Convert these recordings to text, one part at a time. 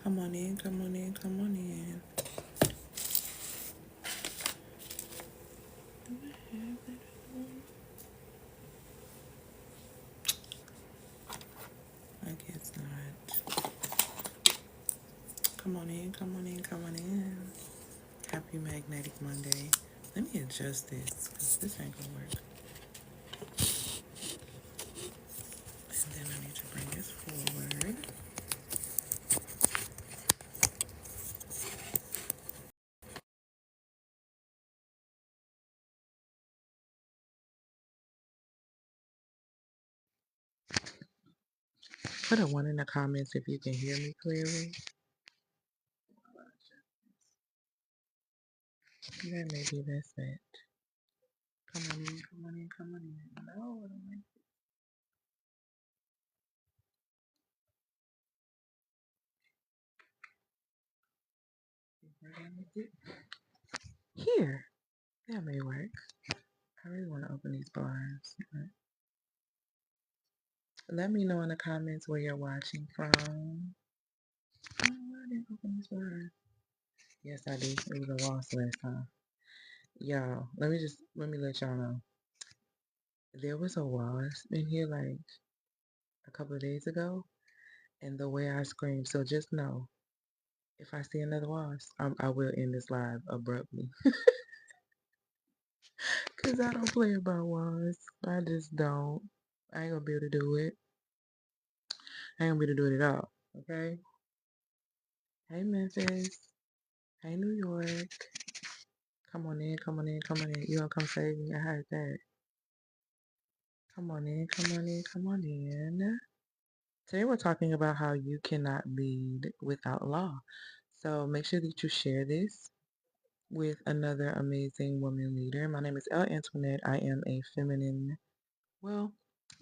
Come on in, come on in, come on in. I guess not. Come on in, come on in, come on in. Happy Magnetic Monday. Let me adjust this because this ain't gonna work. And then I need to bring this forward. Put a 1 in the comments if you can hear me clearly. That may be best bet. Come on in, come on in, come on in. No, I don't like it. Here. That may work. I really want to open these bars. Let me know in the comments where you're watching from. Oh, I didn't open these bars. Yes, I did. It was a loss last time. Y'all, let me let y'all know. There was a wasp in here like a couple of days ago, and the way I screamed. So just know, if I see another wasp, I will end this live abruptly. Because I don't play about wasps. I just don't. I ain't gonna be able to do it. I ain't gonna be able to do it at all. Okay? Hey, Memphis. Hey, New York. Come on in, come on in, come on in. You gonna come save me? I heard that. Come on in, come on in, come on in. Today we're talking about how you cannot lead without law. So make sure that you share this with another amazing woman leader. My name is Elle Antoinette. I am a feminine, well,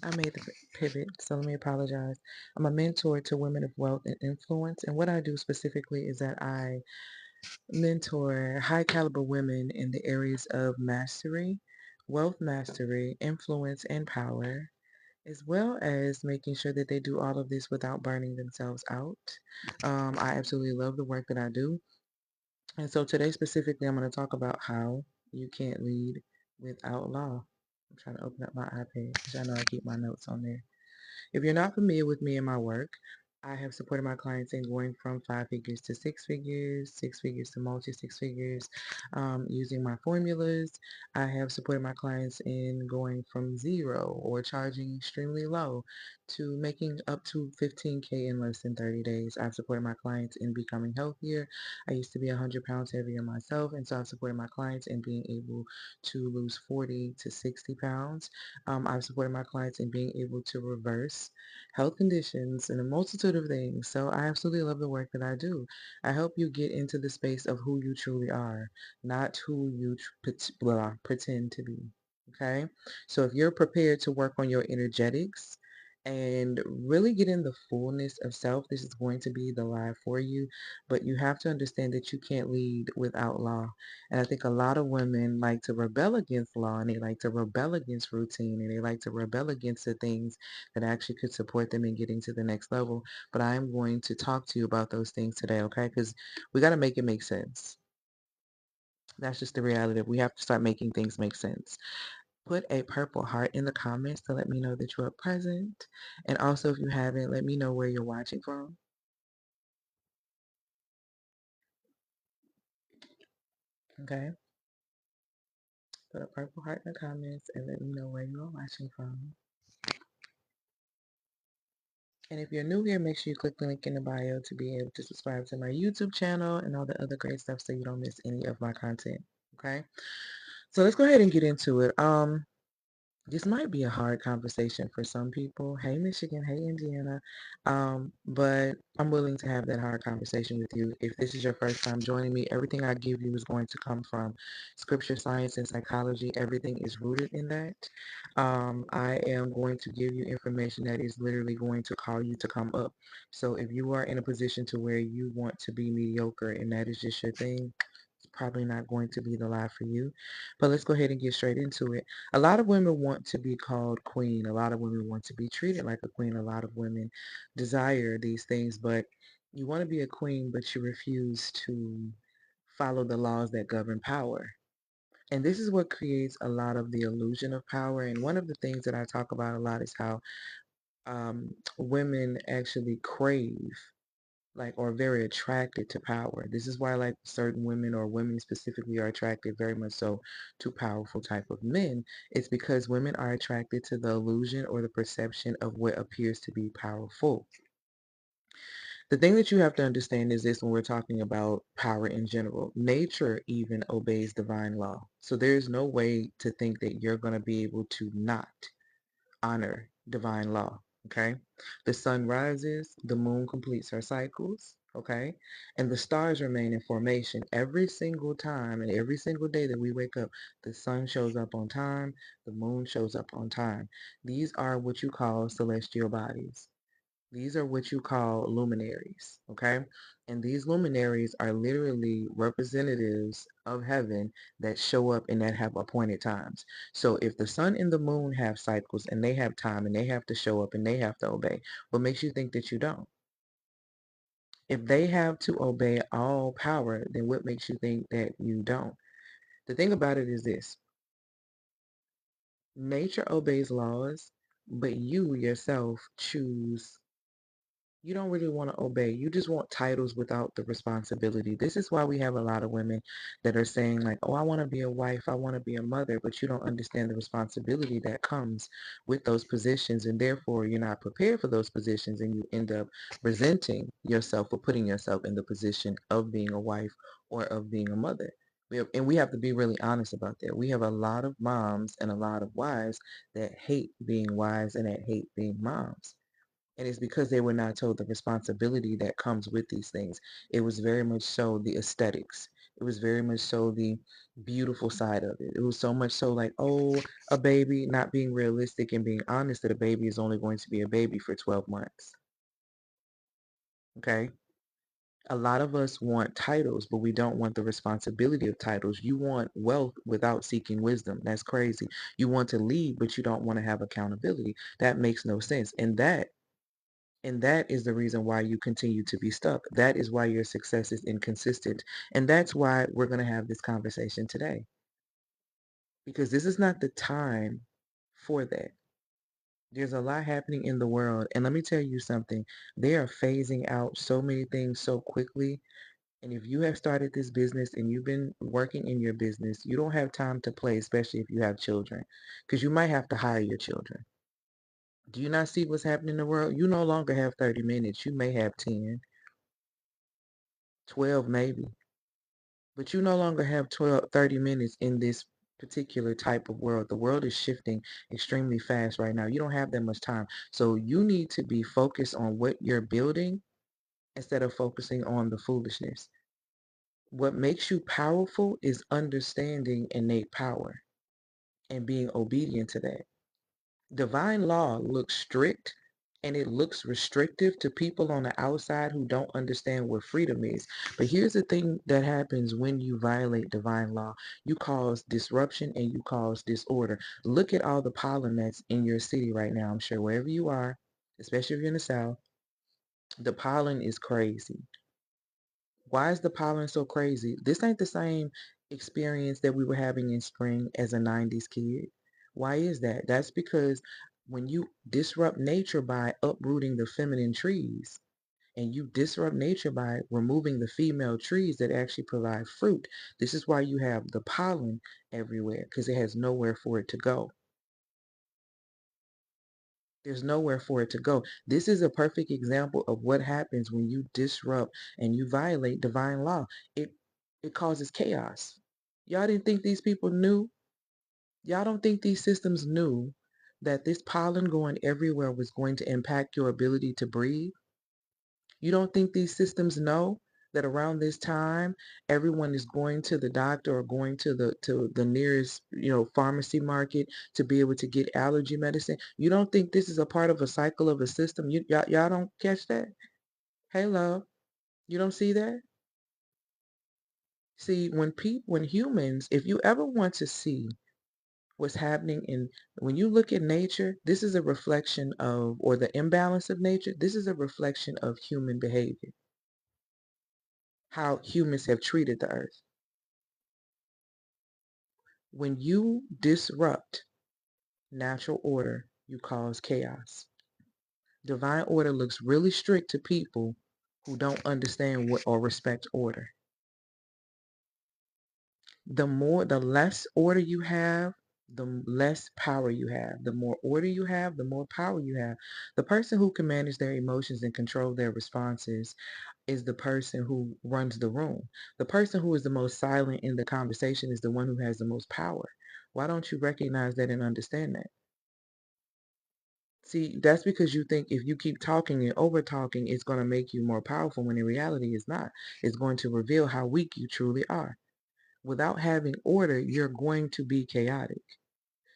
I made the pivot, so let me apologize. I'm a mentor to women of wealth and influence. And what I do specifically is that I mentor high caliber women in the areas of mastery, wealth mastery, influence, and power, as well as making sure that they do all of this without burning themselves out. I absolutely love the work that I do. And so today specifically, I'm going to talk about how you can't lead without law. I'm trying to open up my iPad because I know I keep my notes on there. If you're not familiar with me and my work, I have supported my clients in going from 5 figures to 6 figures, 6 figures to multi 6 figures, using my formulas. I have supported my clients in going from zero or charging extremely low to making up to 15K in less than 30 days. I've supported my clients in becoming healthier. I used to be 100 pounds heavier myself, and so I've supported my clients in being able to lose 40 to 60 pounds. I've supported my clients in being able to reverse health conditions and a multitude of things. So I absolutely love the work that I do. I help you get into the space of who you truly are, not who you pretend to be. Okay? So if you're prepared to work on your energetics and really get in the fullness of self, this is going to be the live for you. But you have to understand that you can't lead without law. And I think a lot of women like to rebel against law, and they like to rebel against routine, and they like to rebel against the things that actually could support them in getting to the next level. But I'm going to talk to you about those things today, okay? Because we got to make it make sense. That's just the reality. We have to start making things make sense. Put a purple heart in the comments to let me know that you are present. And also, if you haven't, let me know where you're watching from. Okay? Put a purple heart in the comments and let me know where you are watching from. And if you're new here, make sure you click the link in the bio to be able to subscribe to my YouTube channel and all the other great stuff so you don't miss any of my content. Okay? So let's go ahead and get into it. This might be a hard conversation for some people. Hey, Michigan. Hey, Indiana. But I'm willing to have that hard conversation with you. If this is your first time joining me, everything I give you is going to come from scripture, science, and psychology. Everything is rooted in that. I am going to give you information that is literally going to call you to come up. So if you are in a position to where you want to be mediocre and that is just your thing, probably not going to be the life for you. But let's go ahead and get straight into it. A lot of women want to be called queen. A lot of women want to be treated like a queen. A lot of women desire these things, but You want to be a queen, but you refuse to follow the laws that govern power. And this is what creates a lot of the illusion of power. And one of the things that I talk about a lot is how women actually crave, like, or very attracted to power. This is why, like, certain women or women specifically are attracted very much so to powerful type of men. It's because women are attracted to the illusion or the perception of what appears to be powerful. The thing that you have to understand is this: when we're talking about power in general, nature even obeys divine law. So there's no way to think that you're going to be able to not honor divine law. Okay. The sun rises, the moon completes her cycles. Okay. And the stars remain in formation every single time and every single day that we wake up. The sun shows up on time, the moon shows up on time. These are what you call celestial bodies. These are what you call luminaries, okay? And these luminaries are literally representatives of heaven that show up and that have appointed times. So if the sun and the moon have cycles and they have time and they have to show up and they have to obey, what makes you think that you don't? If they have to obey all power, then what makes you think that you don't? The thing about it is this: nature obeys laws, but you yourself choose. You don't really want to obey. You just want titles without the responsibility. This is why we have a lot of women that are saying like, oh, I want to be a wife, I want to be a mother, but you don't understand the responsibility that comes with those positions, and therefore you're not prepared for those positions, and you end up resenting yourself for putting yourself in the position of being a wife or of being a mother. And we have to be really honest about that. We have a lot of moms and a lot of wives that hate being wives and that hate being moms. And it's because they were not told the responsibility that comes with these things. It was very much so the aesthetics. It was very much so the beautiful side of it. It was so much so like, oh, a baby, not being realistic and being honest that a baby is only going to be a baby for 12 months. Okay? A lot of us want titles, but we don't want the responsibility of titles. You want wealth without seeking wisdom. That's crazy. You want to lead, but you don't want to have accountability. That makes no sense. And that is the reason why you continue to be stuck. That is why your success is inconsistent. And that's why we're going to have this conversation today. Because this is not the time for that. There's a lot happening in the world. And let me tell you something. They are phasing out so many things so quickly. And if you have started this business and you've been working in your business, you don't have time to play, especially if you have children. Because you might have to hire your children. Do you not see what's happening in the world? You no longer have 30 minutes. You may have 10, 12 maybe. But you no longer have 12, 30 minutes in this particular type of world. The world is shifting extremely fast right now. You don't have that much time. So you need to be focused on what you're building instead of focusing on the foolishness. What makes you powerful is understanding innate power and being obedient to that. Divine law looks strict and it looks restrictive to people on the outside who don't understand what freedom is. But here's the thing that happens when you violate divine law. You cause disruption and you cause disorder. Look at all the pollen that's in your city right now. I'm sure wherever you are, especially if you're in the South, the pollen is crazy. Why is the pollen so crazy? This ain't the same experience that we were having in spring as a 90s kid. Why is that? That's because when you disrupt nature by uprooting the feminine trees and you disrupt nature by removing the female trees that actually provide fruit, this is why you have the pollen everywhere because it has nowhere for it to go. There's nowhere for it to go. This is a perfect example of what happens when you disrupt and you violate divine law. It causes chaos. Y'all didn't think these people knew? Y'all don't think these systems knew that this pollen going everywhere was going to impact your ability to breathe? You don't think these systems know that around this time everyone is going to the doctor or going to the nearest, pharmacy market to be able to get allergy medicine? You don't think this is a part of a cycle of a system? Y'all don't catch that? Hey love, you don't see that? See, when humans, if you ever want to see what's happening in, when you look at nature, this is a reflection of, or the imbalance of nature, this is a reflection of human behavior. how humans have treated the earth. When you disrupt natural order, you cause chaos. Divine order looks really strict to people who don't understand what or respect order. The less order you have, the less power you have. The more order you have, the more power you have. The person who can manage their emotions and control their responses is the person who runs the room. The person who is the most silent in the conversation is the one who has the most power. Why don't you recognize that and understand that? See, that's because you think if you keep talking and over talking, it's going to make you more powerful when in reality it's not. It's going to reveal how weak you truly are. Without having order, you're going to be chaotic.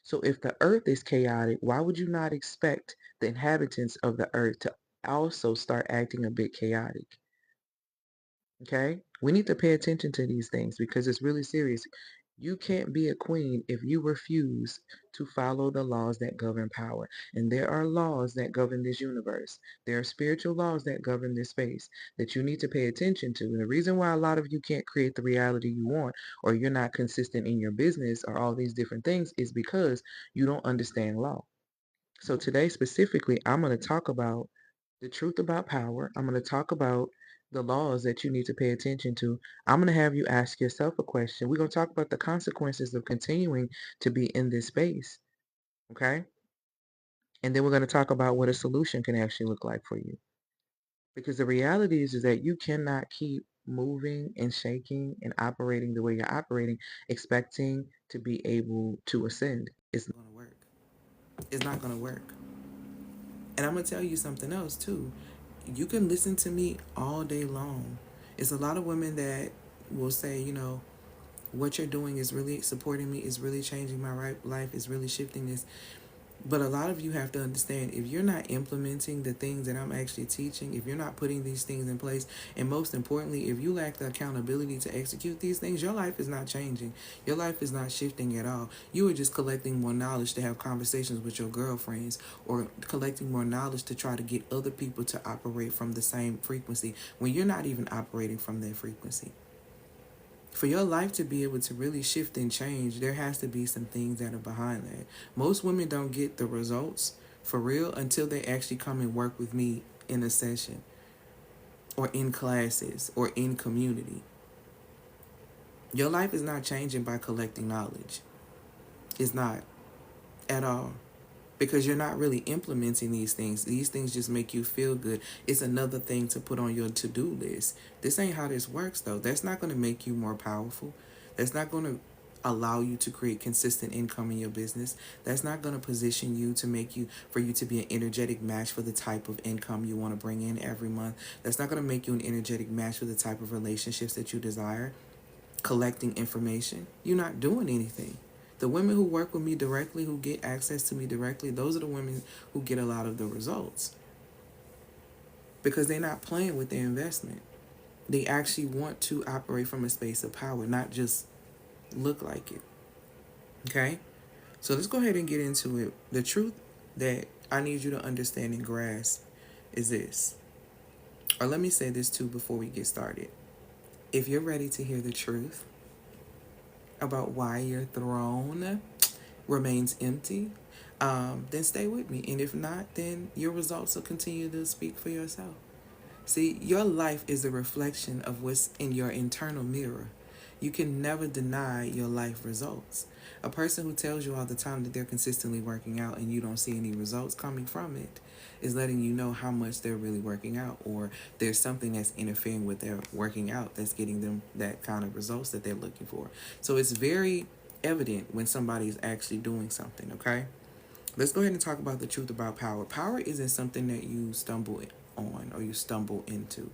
So if the earth is chaotic, why would you not expect the inhabitants of the earth to also start acting a bit chaotic? Okay? We need to pay attention to these things because it's really serious. You can't be a queen if you refuse to follow the laws that govern power. And there are laws that govern this universe. There are spiritual laws that govern this space that you need to pay attention to. And the reason why a lot of you can't create the reality you want, or you're not consistent in your business, or all these different things, is because you don't understand law. So today specifically, I'm going to talk about the truth about power. I'm going to talk about the laws that you need to pay attention to. I'm going to have you ask yourself a question. We're going to talk about the consequences of continuing to be in this space. Okay? And then we're going to talk about what a solution can actually look like for you. Because the reality is that you cannot keep moving and shaking and operating the way you're operating, expecting to be able to ascend. It's not going to work. It's not going to work. And I'm going to tell you something else too. You can listen to me all day long. It's a lot of women that will say, what you're doing is really supporting me, is really changing my life, is really shifting this. But a lot of you have to understand, if you're not implementing the things that I'm actually teaching, if you're not putting these things in place, and most importantly, if you lack the accountability to execute these things, your life is not changing. Your life is not shifting at all. You are just collecting more knowledge to have conversations with your girlfriends, or collecting more knowledge to try to get other people to operate from the same frequency when you're not even operating from that frequency. For your life to be able to really shift and change, there has to be some things that are behind that. Most women don't get the results for real until they actually come and work with me in a session, or in classes, or in community. Your life is not changing by collecting knowledge. It's not at all. Because you're not really implementing these things. These things just make you feel good. It's another thing to put on your to-do list. This ain't how this works, though. That's not going to make you more powerful. That's not going to allow you to create consistent income in your business. That's not going to position you to for you to be an energetic match for the type of income you want to bring in every month. That's not going to make you an energetic match for the type of relationships that you desire. Collecting information, you're not doing anything. The women who work with me directly, who get access to me directly, those are the women who get a lot of the results, because they're not playing with their investment. They actually want to operate from a space of power, not just look like it. Okay? So let's go ahead and get into it. The truth that I need you to understand and grasp is this. Or let me say this too before we get started. If you're ready to hear the truth about why your throne remains empty, then stay with me. And if not, then your results will continue to speak for yourself. See, your life is a reflection of what's in your internal mirror. You can never deny your life results. A person who tells you all the time that they're consistently working out and you don't see any results coming from it is letting you know how much they're really working out, or there's something that's interfering with their working out that's getting them that kind of results that they're looking for. So it's very evident when somebody's actually doing something, okay? Let's go ahead and talk about the truth about power. Power isn't something that you stumble on or you stumble into.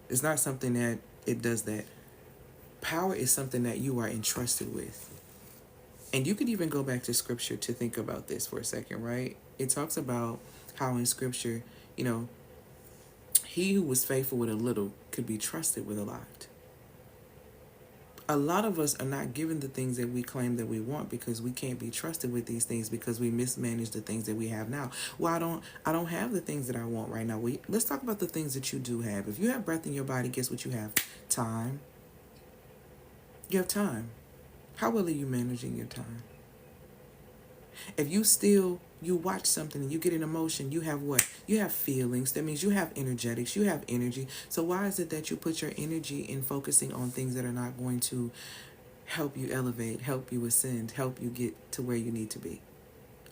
It's not something that it does that. Power is something that you are entrusted with. And you could even go back to scripture to think about this for a second, right? It talks about how in scripture, he who was faithful with a little could be trusted with a lot. A lot of us are not given the things that we claim that we want because we can't be trusted with these things because we mismanage the things that we have now. Well, I don't have the things that I want right now. Let's talk about the things that you do have. If you have breath in your body, guess what you have? Time. You have time. How well are you managing your time? If you watch something and you get an emotion, you have what? You have feelings. That means you have energetics, you have energy. So why is it that you put your energy in focusing on things that are not going to help you elevate, help you ascend, help you get to where you need to be?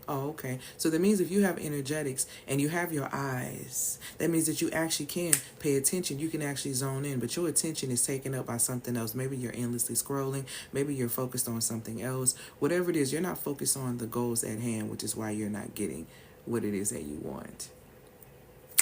Oh, okay. So that means if you have energetics and you have your eyes, that means that you actually can pay attention. You can actually zone in, but your attention is taken up by something else. Maybe you're endlessly scrolling. Maybe you're focused on something else. Whatever it is, you're not focused on the goals at hand, which is why you're not getting what it is that you want.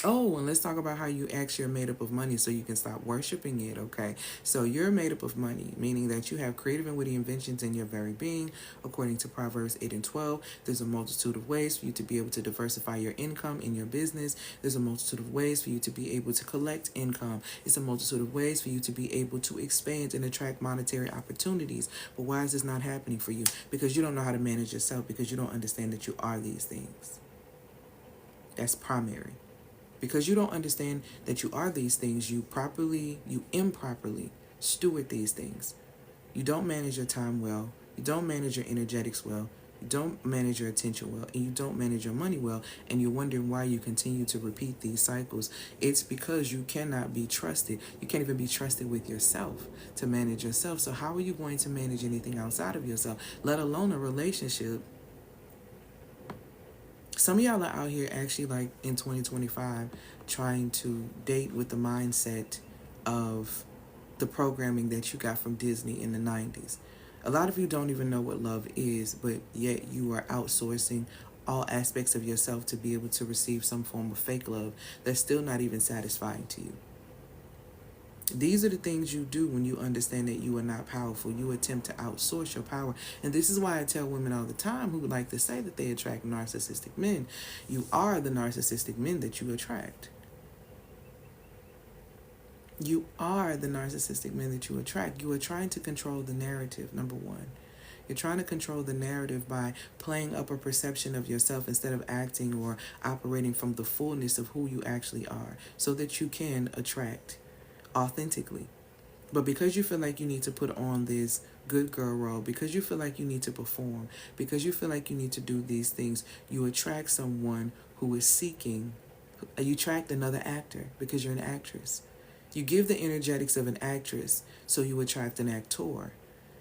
Oh, and let's talk about how you actually are made up of money so you can stop worshiping it, okay? So you're made up of money, meaning that you have creative and witty inventions in your very being. According to Proverbs 8 and 12, there's a multitude of ways for you to be able to diversify your income in your business. There's a multitude of ways for you to be able to collect income. It's a multitude of ways for you to be able to expand and attract monetary opportunities. But why is this not happening for you? Because you don't know how to manage yourself, because you don't understand that you are these things. That's primary. Because you don't understand that you are these things, you improperly steward these things. You don't manage your time well, you don't manage your energetics well, you don't manage your attention well, and you don't manage your money well, and you're wondering why you continue to repeat these cycles. It's because you cannot be trusted. You can't even be trusted with yourself to manage yourself. So how are you going to manage anything outside of yourself, let alone a relationship? Some of y'all are out here actually, like in 2025, trying to date with the mindset of the programming that you got from Disney in the 90s. A lot of you don't even know what love is, but yet you are outsourcing all aspects of yourself to be able to receive some form of fake love that's still not even satisfying to you. These are the things you do when you understand that you are not powerful. You attempt to outsource your power. And this is why I tell women all the time who like to say that they attract narcissistic men. You are the narcissistic men that you attract. You are the narcissistic men that you attract. You are trying to control the narrative, number one. You're trying to control the narrative by playing up a perception of yourself instead of acting or operating from the fullness of who you actually are so that you can attract authentically. But because you feel like you need to put on this good girl role, because you feel like you need to perform, because you feel like you need to do these things, you attract someone who is seeking. You attract another actor because you're an actress. You give the energetics of an actress, so you attract an actor.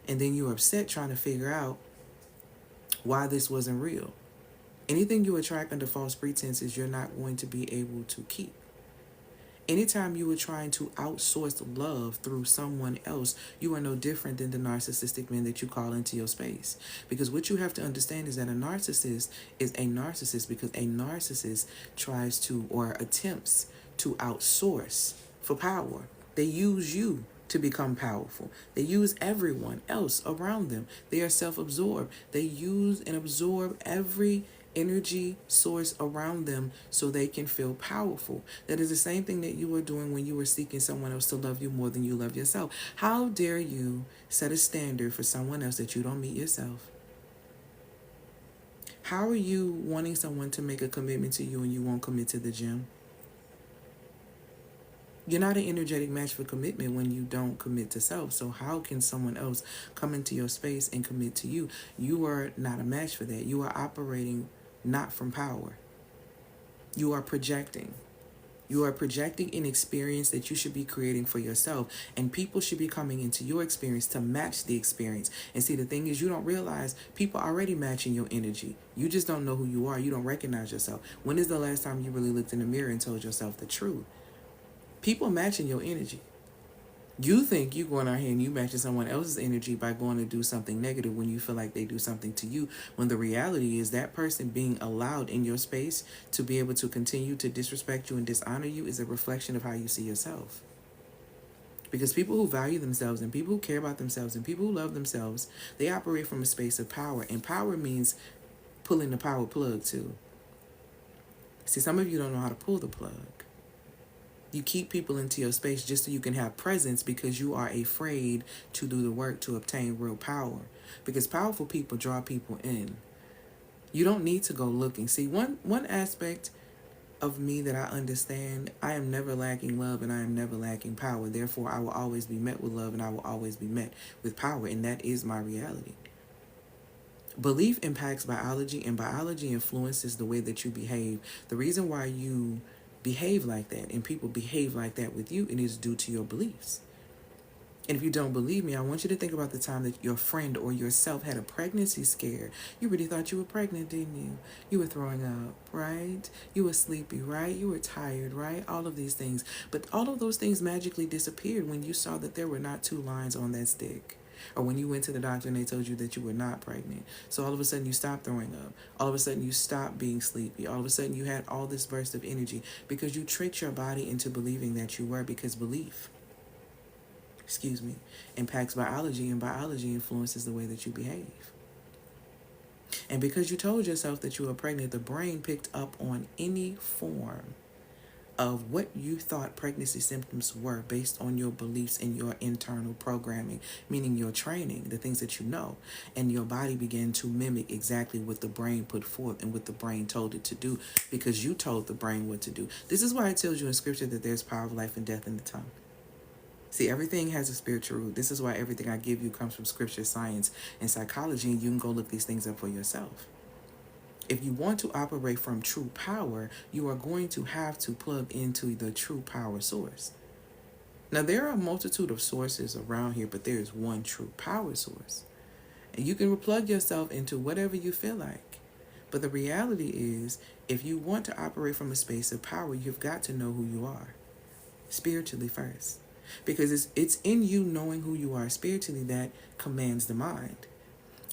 And then you're upset trying to figure out why this wasn't real. Anything you attract under false pretenses, you're not going to be able to keep. Anytime you are trying to outsource love through someone else, you are no different than the narcissistic men that you call into your space. Because what you have to understand is that a narcissist is a narcissist because a narcissist tries to or attempts to outsource for power. They use you to become powerful. They use everyone else around them. They are self-absorbed. They use and absorb every energy source around them so they can feel powerful. That is the same thing that you were doing when you were seeking someone else to love you more than you love yourself. How dare you set a standard for someone else that you don't meet yourself? How are you wanting someone to make a commitment to you and you won't commit to the gym? You're not an energetic match for commitment when you don't commit to self. So how can someone else come into your space and commit to you? You are not a match for that. You are operating not from power. You are projecting. You are projecting an experience that you should be creating for yourself, and people should be coming into your experience to match the experience. And see, the thing is, you don't realize people are already matching your energy. You just don't know who you are. You don't recognize yourself. When is the last time you really looked in the mirror and told yourself the truth? People matching your energy. You think you going out here and you matching someone else's energy by going to do something negative when you feel like they do something to you, when the reality is that person being allowed in your space to be able to continue to disrespect you and dishonor you is a reflection of how you see yourself. Because people who value themselves and people who care about themselves and people who love themselves, they operate from a space of power. And power means pulling the power plug too. See, some of you don't know how to pull the plug. You keep people into your space just so you can have presence because you are afraid to do the work to obtain real power. Because powerful people draw people in. You don't need to go looking. See, one aspect of me that I understand, I am never lacking love and I am never lacking power. Therefore, I will always be met with love and I will always be met with power. And that is my reality. Belief impacts biology, and biology influences the way that you behave. The reason why you behave like that and people behave like that with you, it is due to your beliefs. And if you don't believe me, I want you to think about the time that your friend or yourself had a pregnancy scare. You really thought you were pregnant, didn't you? You were throwing up, right? You were sleepy, right? You were tired, right? All of these things. But all of those things magically disappeared when you saw that there were not two lines on that stick. Or when you went to the doctor and they told you that you were not pregnant. So all of a sudden you stopped throwing up. All of a sudden you stopped being sleepy. All of a sudden you had all this burst of energy because you tricked your body into believing that you were, because belief, impacts biology, and biology influences the way that you behave. And because you told yourself that you were pregnant, the brain picked up on any form of what you thought pregnancy symptoms were based on your beliefs and your internal programming, meaning your training, the things that you know. And your body began to mimic exactly what the brain put forth and what the brain told it to do because you told the brain what to do. This is why it tells you in scripture that there's power of life and death in the tongue. See, everything has a spiritual root. This is why everything I give you comes from scripture, science, and psychology, and you can go look these things up for yourself. If you want to operate from true power, you are going to have to plug into the true power source. Now, there are a multitude of sources around here, but there is one true power source. And you can plug yourself into whatever you feel like. But the reality is, if you want to operate from a space of power, you've got to know who you are, spiritually first. Because it's in you knowing who you are spiritually that commands the mind.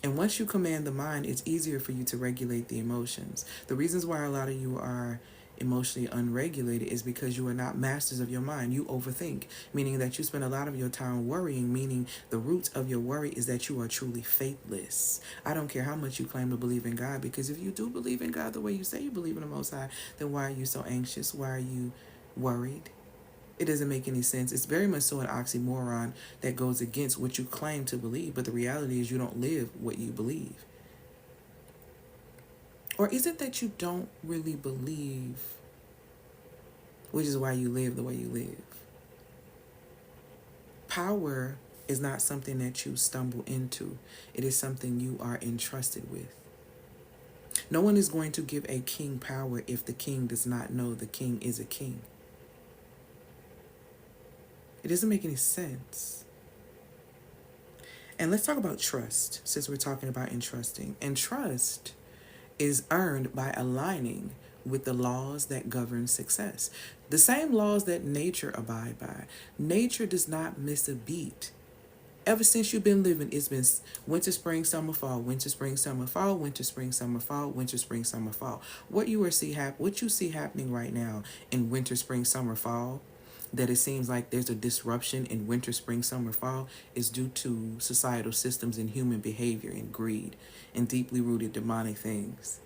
And once you command the mind, it's easier for you to regulate the emotions. The reasons why a lot of you are emotionally unregulated is because you are not masters of your mind. You overthink, meaning that you spend a lot of your time worrying, meaning the root of your worry is that you are truly faithless. I don't care how much you claim to believe in God, because if you do believe in God the way you say you believe in the Most High, then why are you so anxious? Why are you worried? It doesn't make any sense. It's very much so an oxymoron that goes against what you claim to believe, but the reality is you don't live what you believe. Or is it that you don't really believe, which is why you live the way you live? Power is not something that you stumble into. It is something you are entrusted with. No one is going to give a king power if the king does not know the king is a king. It doesn't make any sense. And let's talk about trust, since we're talking about entrusting. And trust is earned by aligning with the laws that govern success. The same laws that nature abide by. Nature does not miss a beat. Ever since you've been living, it's been winter, spring, summer, fall, winter, spring, summer, fall, winter, spring, summer, fall, winter, spring, summer, fall. What you see happening right now in winter, spring, summer, fall, that it seems like there's a disruption in winter, spring, summer, fall, is due to societal systems and human behavior and greed and deeply rooted demonic things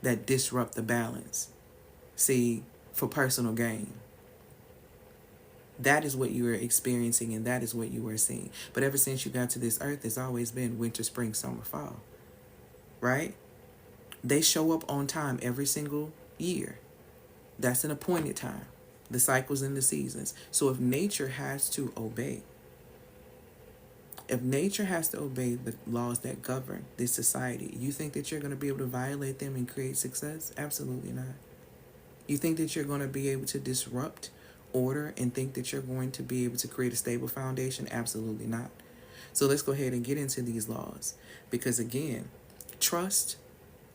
that disrupt the balance. See, for personal gain. That is what you are experiencing and that is what you are seeing. But ever since you got to this earth, it's always been winter, spring, summer, fall. Right? They show up on time every single year. That's an appointed time. The cycles and the seasons. So if nature has to obey the laws that govern this society, you think that you're going to be able to violate them and create success? Absolutely not. You think that you're going to be able to disrupt order and think that you're going to be able to create a stable foundation? Absolutely not. So let's go ahead and get into these laws. Because again,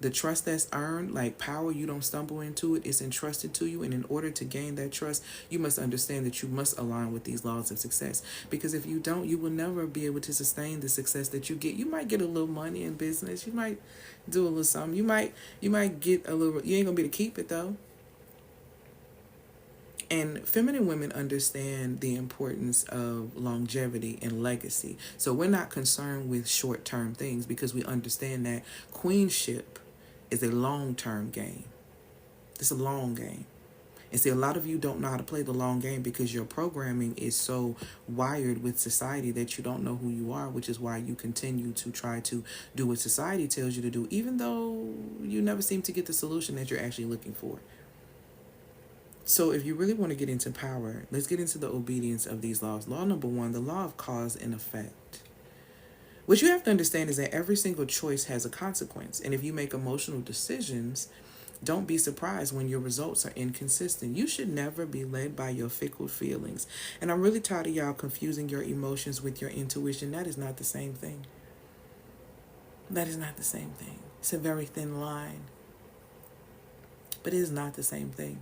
the trust that's earned, like power, you don't stumble into it. It's entrusted to you. And in order to gain that trust, you must understand that you must align with these laws of success. Because if you don't, you will never be able to sustain the success that you get. You might get a little money in business. You might do a little something. You might get a little, you ain't going to be able to keep it though. And feminine women understand the importance of longevity and legacy. So we're not concerned with short-term things because we understand that queenship is a long-term game. It's a long game. And see, a lot of you don't know how to play the long game because your programming is so wired with society that you don't know who you are, which is why you continue to try to do what society tells you to do, even though you never seem to get the solution that you're actually looking for. So, if you really want to get into power, let's get into the obedience of these laws. Law number one, the law of cause and effect. What you have to understand is that every single choice has a consequence. And if you make emotional decisions, don't be surprised when your results are inconsistent. You should never be led by your fickle feelings. And I'm really tired of y'all confusing your emotions with your intuition. That is not the same thing. That is not the same thing. It's a very thin line, but it is not the same thing.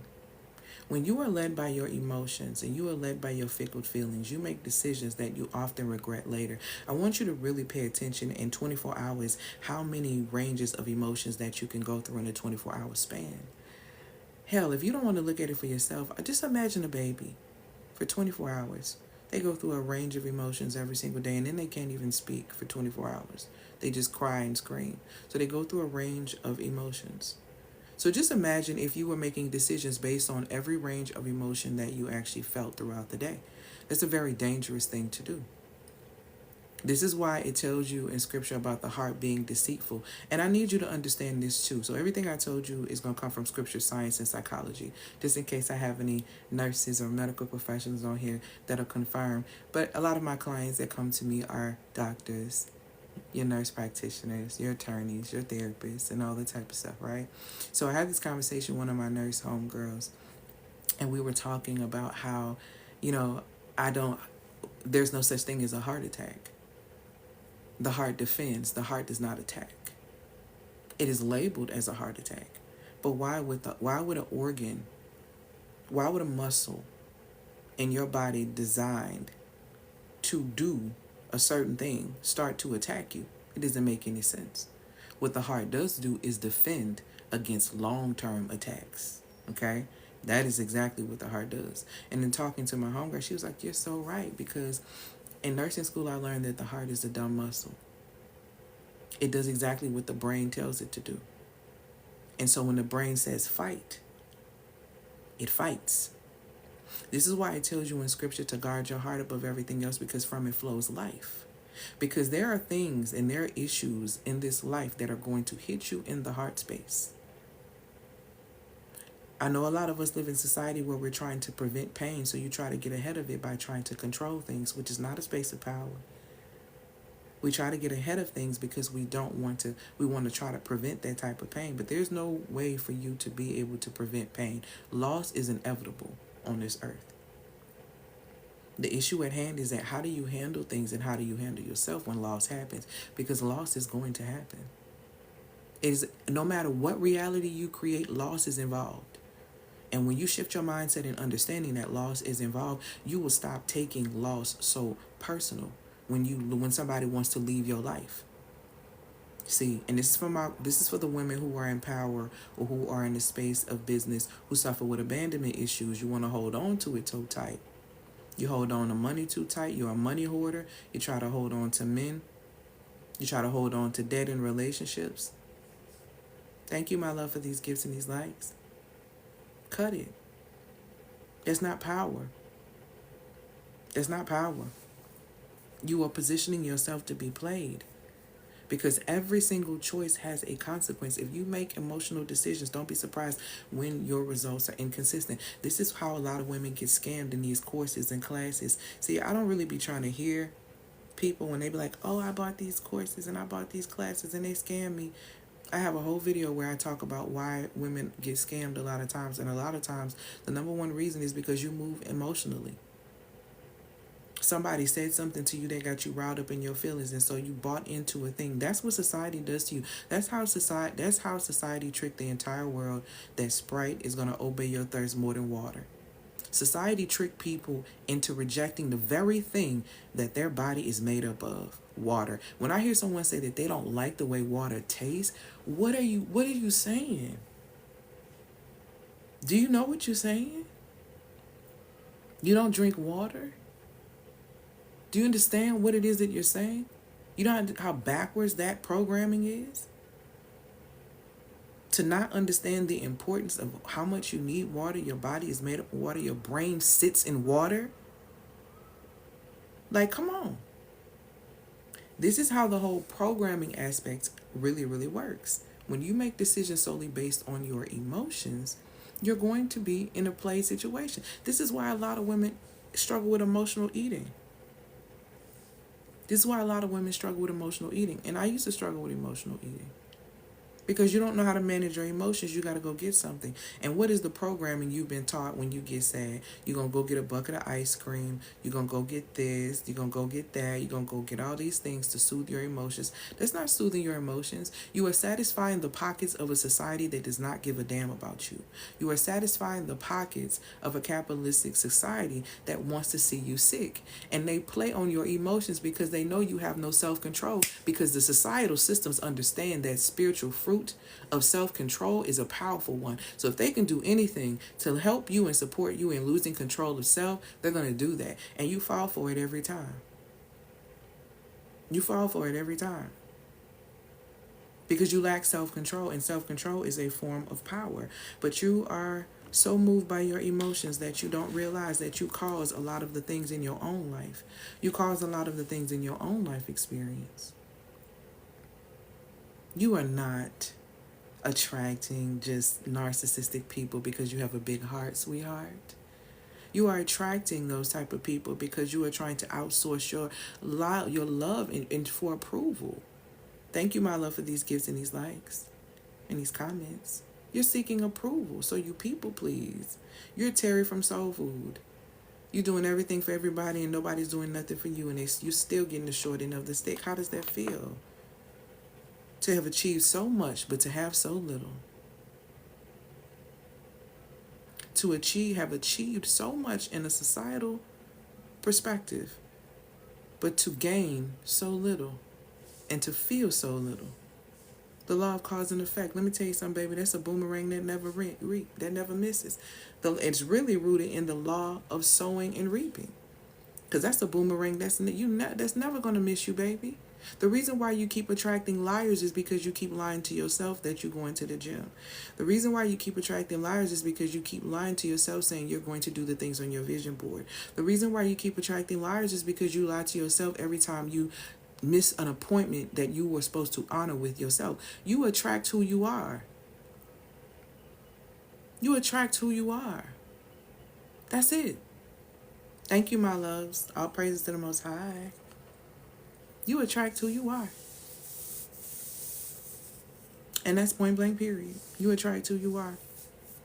When you are led by your emotions and you are led by your fickle feelings, you make decisions that you often regret later. I want you to really pay attention in 24 hours how many ranges of emotions that you can go through in a 24-hour span. Hell, if you don't want to look at it for yourself, just imagine a baby for 24 hours. They go through a range of emotions every single day, and then they can't even speak for 24 hours. They just cry and scream. So they go through a range of emotions. So just imagine if you were making decisions based on every range of emotion that you actually felt throughout the day. That's a very dangerous thing to do. This is why it tells you in scripture about the heart being deceitful. And I need you to understand this too. So everything I told you is going to come from scripture, science, and psychology. Just in case I have any nurses or medical professionals on here that'll confirm. But a lot of my clients that come to me are doctors, your nurse practitioners, your attorneys, your therapists, and all that type of stuff, right? So I had this conversation with one of my nurse homegirls, and we were talking about how, you know, there's no such thing as a heart attack. The heart defends, the heart does not attack. It is labeled as a heart attack. But why would an organ, why would a muscle in your body designed to do a certain thing start to attack you? It doesn't make any sense. What the heart does do is defend against long-term attacks. Okay? That is exactly what the heart does. And in talking to my homegirl, she was like, "You're so right," because in nursing school I learned that the heart is a dumb muscle. It does exactly what the brain tells it to do. And so when the brain says fight, it fights. This is why it tells you in scripture to guard your heart above everything else, because from it flows life. Because there are things and there are issues in this life that are going to hit you in the heart space. I know a lot of us live in society where we're trying to prevent pain, so you try to get ahead of it by trying to control things, which is not a space of power. We try to get ahead of things because we want to try to prevent that type of pain, but there's no way for you to be able to prevent pain. Loss is inevitable on this earth. The issue at hand is that how do you handle things and how do you handle yourself when loss happens? Because loss is going to happen. It is, no matter what reality you create, loss is involved. And when you shift your mindset in understanding that loss is involved, you will stop taking loss so personal when somebody wants to leave your life. See, and this is for the women who are in power or who are in the space of business who suffer with abandonment issues. You want to hold on to it so tight. You hold on to money too tight. You're a money hoarder. You try to hold on to men. You try to hold on to debt in relationships. Thank you, my love, for these gifts and these likes. Cut it. That's not power. That's not power. You are positioning yourself to be played. Because every single choice has a consequence. If you make emotional decisions, don't be surprised when your results are inconsistent. This is how a lot of women get scammed in these courses and classes. See, I don't really be trying to hear people when they be like, "Oh, I bought these courses and I bought these classes and they scam me." I have a whole video where I talk about why women get scammed a lot of times. And a lot of times, the number one reason is because you move emotionally. Somebody said something to you that got you riled up in your feelings, and so you bought into a thing. That's what society does to you. That's how society tricked the entire world that Sprite is going to obey your thirst more than water. Society tricked people into rejecting the very thing that their body is made up of, water. When I hear someone say that they don't like the way water tastes, what are you saying? Do you know what you're saying? You don't drink water? Do you understand what it is that you're saying? You know how backwards that programming is? To not understand the importance of how much you need water, your body is made up of water, your brain sits in water. Like, come on. This is how the whole programming aspect really, really works. When you make decisions solely based on your emotions, you're going to be in a play situation. This is why a lot of women struggle with emotional eating. This is why a lot of women struggle with emotional eating. And I used to struggle with emotional eating. Because you don't know how to manage your emotions, you got to go get something. And what is the programming you've been taught when you get sad? You're going to go get a bucket of ice cream. You're going to go get this. You're going to go get that. You're going to go get all these things to soothe your emotions. That's not soothing your emotions. You are satisfying the pockets of a society that does not give a damn about you. You are satisfying the pockets of a capitalistic society that wants to see you sick. And they play on your emotions because they know you have no self-control, because the societal systems understand that spiritual fruit of self-control is a powerful one. So if they can do anything to help you and support you in losing control of self, they're going to do that. And you fall for it every time. You fall for it every time. Because you lack self-control, and self-control is a form of power. But you are so moved by your emotions that you don't realize that you cause a lot of the things in your own life. You cause a lot of the things in your own life experience. You are not attracting just narcissistic people because you have a big heart, sweetheart. You are attracting those type of people because you are trying to outsource your love and for approval. Thank you, my love, for these gifts and these likes and these comments. You're seeking approval, so you people please. You're Terry from Soul Food. You're doing everything for everybody and nobody's doing nothing for you, and you're still getting the short end of the stick. How does that feel? To have achieved so much, but to have so little. To have achieved so much in a societal perspective, but to gain so little and to feel so little. The law of cause and effect. Let me tell you something, baby. That's a boomerang that never that never misses. It's really rooted in the law of sowing and reaping. Because that's a boomerang that's never going to miss you, baby. The reason why you keep attracting liars is because you keep lying to yourself that you're going to the gym. The reason why you keep attracting liars is because you keep lying to yourself saying you're going to do the things on your vision board. The reason why you keep attracting liars is because you lie to yourself every time you miss an appointment that you were supposed to honor with yourself. You attract who you are. You attract who you are. That's it. Thank you, my loves. All praises to the Most High. You attract who you are. And that's point blank period. You attract who you are.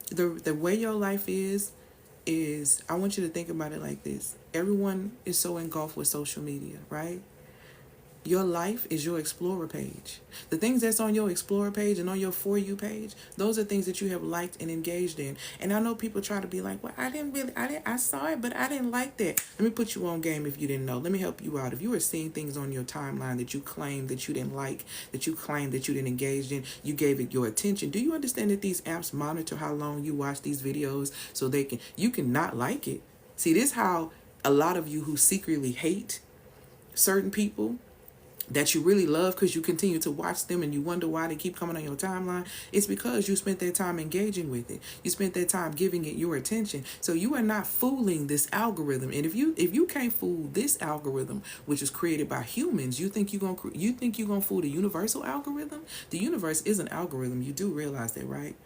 The way your life is I want you to think about it like this. Everyone is so engulfed with social media, right? Your life is your Explorer page. The things that's on your Explorer page and on your For You page, those are things that you have liked and engaged in. And I know people try to be like, well, I saw it, but I didn't like that. Let me put you on game if you didn't know. Let me help you out. If you were seeing things on your timeline that you claimed that you didn't like, that you claimed that you didn't engage in, you gave it your attention. Do you understand that these apps monitor how long you watch these videos so you can not like it? See, this is how a lot of you who secretly hate certain people that you really love because you continue to watch them and you wonder why they keep coming on your timeline, it's because you spent that time engaging with it. You spent that time giving it your attention. So you are not fooling this algorithm. And if you can't fool this algorithm, which is created by humans, you think you're gonna fool the universal algorithm? The universe is an algorithm. You do realize that, right?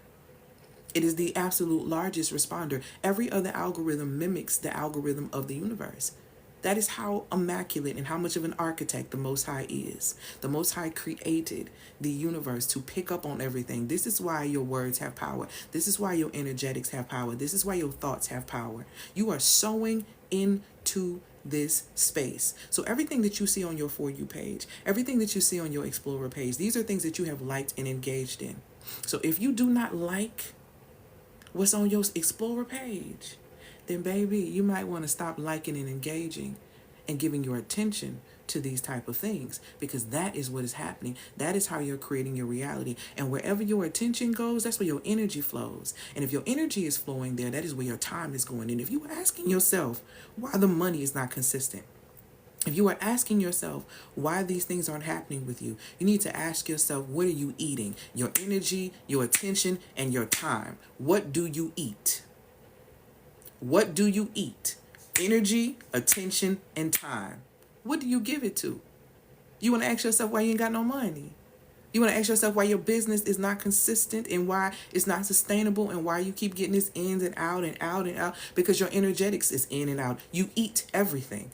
It is the absolute largest responder. Every other algorithm mimics the algorithm of the universe. That is how immaculate and how much of an architect the Most High is. The Most High created the universe to pick up on everything. This is why your words have power. This is why your energetics have power. This is why your thoughts have power. You are sowing into this space. So everything that you see on your For You page, everything that you see on your Explorer page, these are things that you have liked and engaged in. So if you do not like what's on your Explorer page, then baby, you might want to stop liking and engaging and giving your attention to these type of things, because that is what is happening. That is how you're creating your reality. And wherever your attention goes, that's where your energy flows. And if your energy is flowing there, that is where your time is going. And if you're asking yourself why the money is not consistent, If you are asking yourself why these things aren't happening with you, you need to ask yourself, what are you eating? Your energy, your attention, and your time. What do you eat? What do you eat? Energy, attention, and time. What do you give it to? You want to ask yourself why you ain't got no money. You want to ask yourself why your business is not consistent and why it's not sustainable and why you keep getting this in and out and out and out, because your energetics is in and out. You eat everything.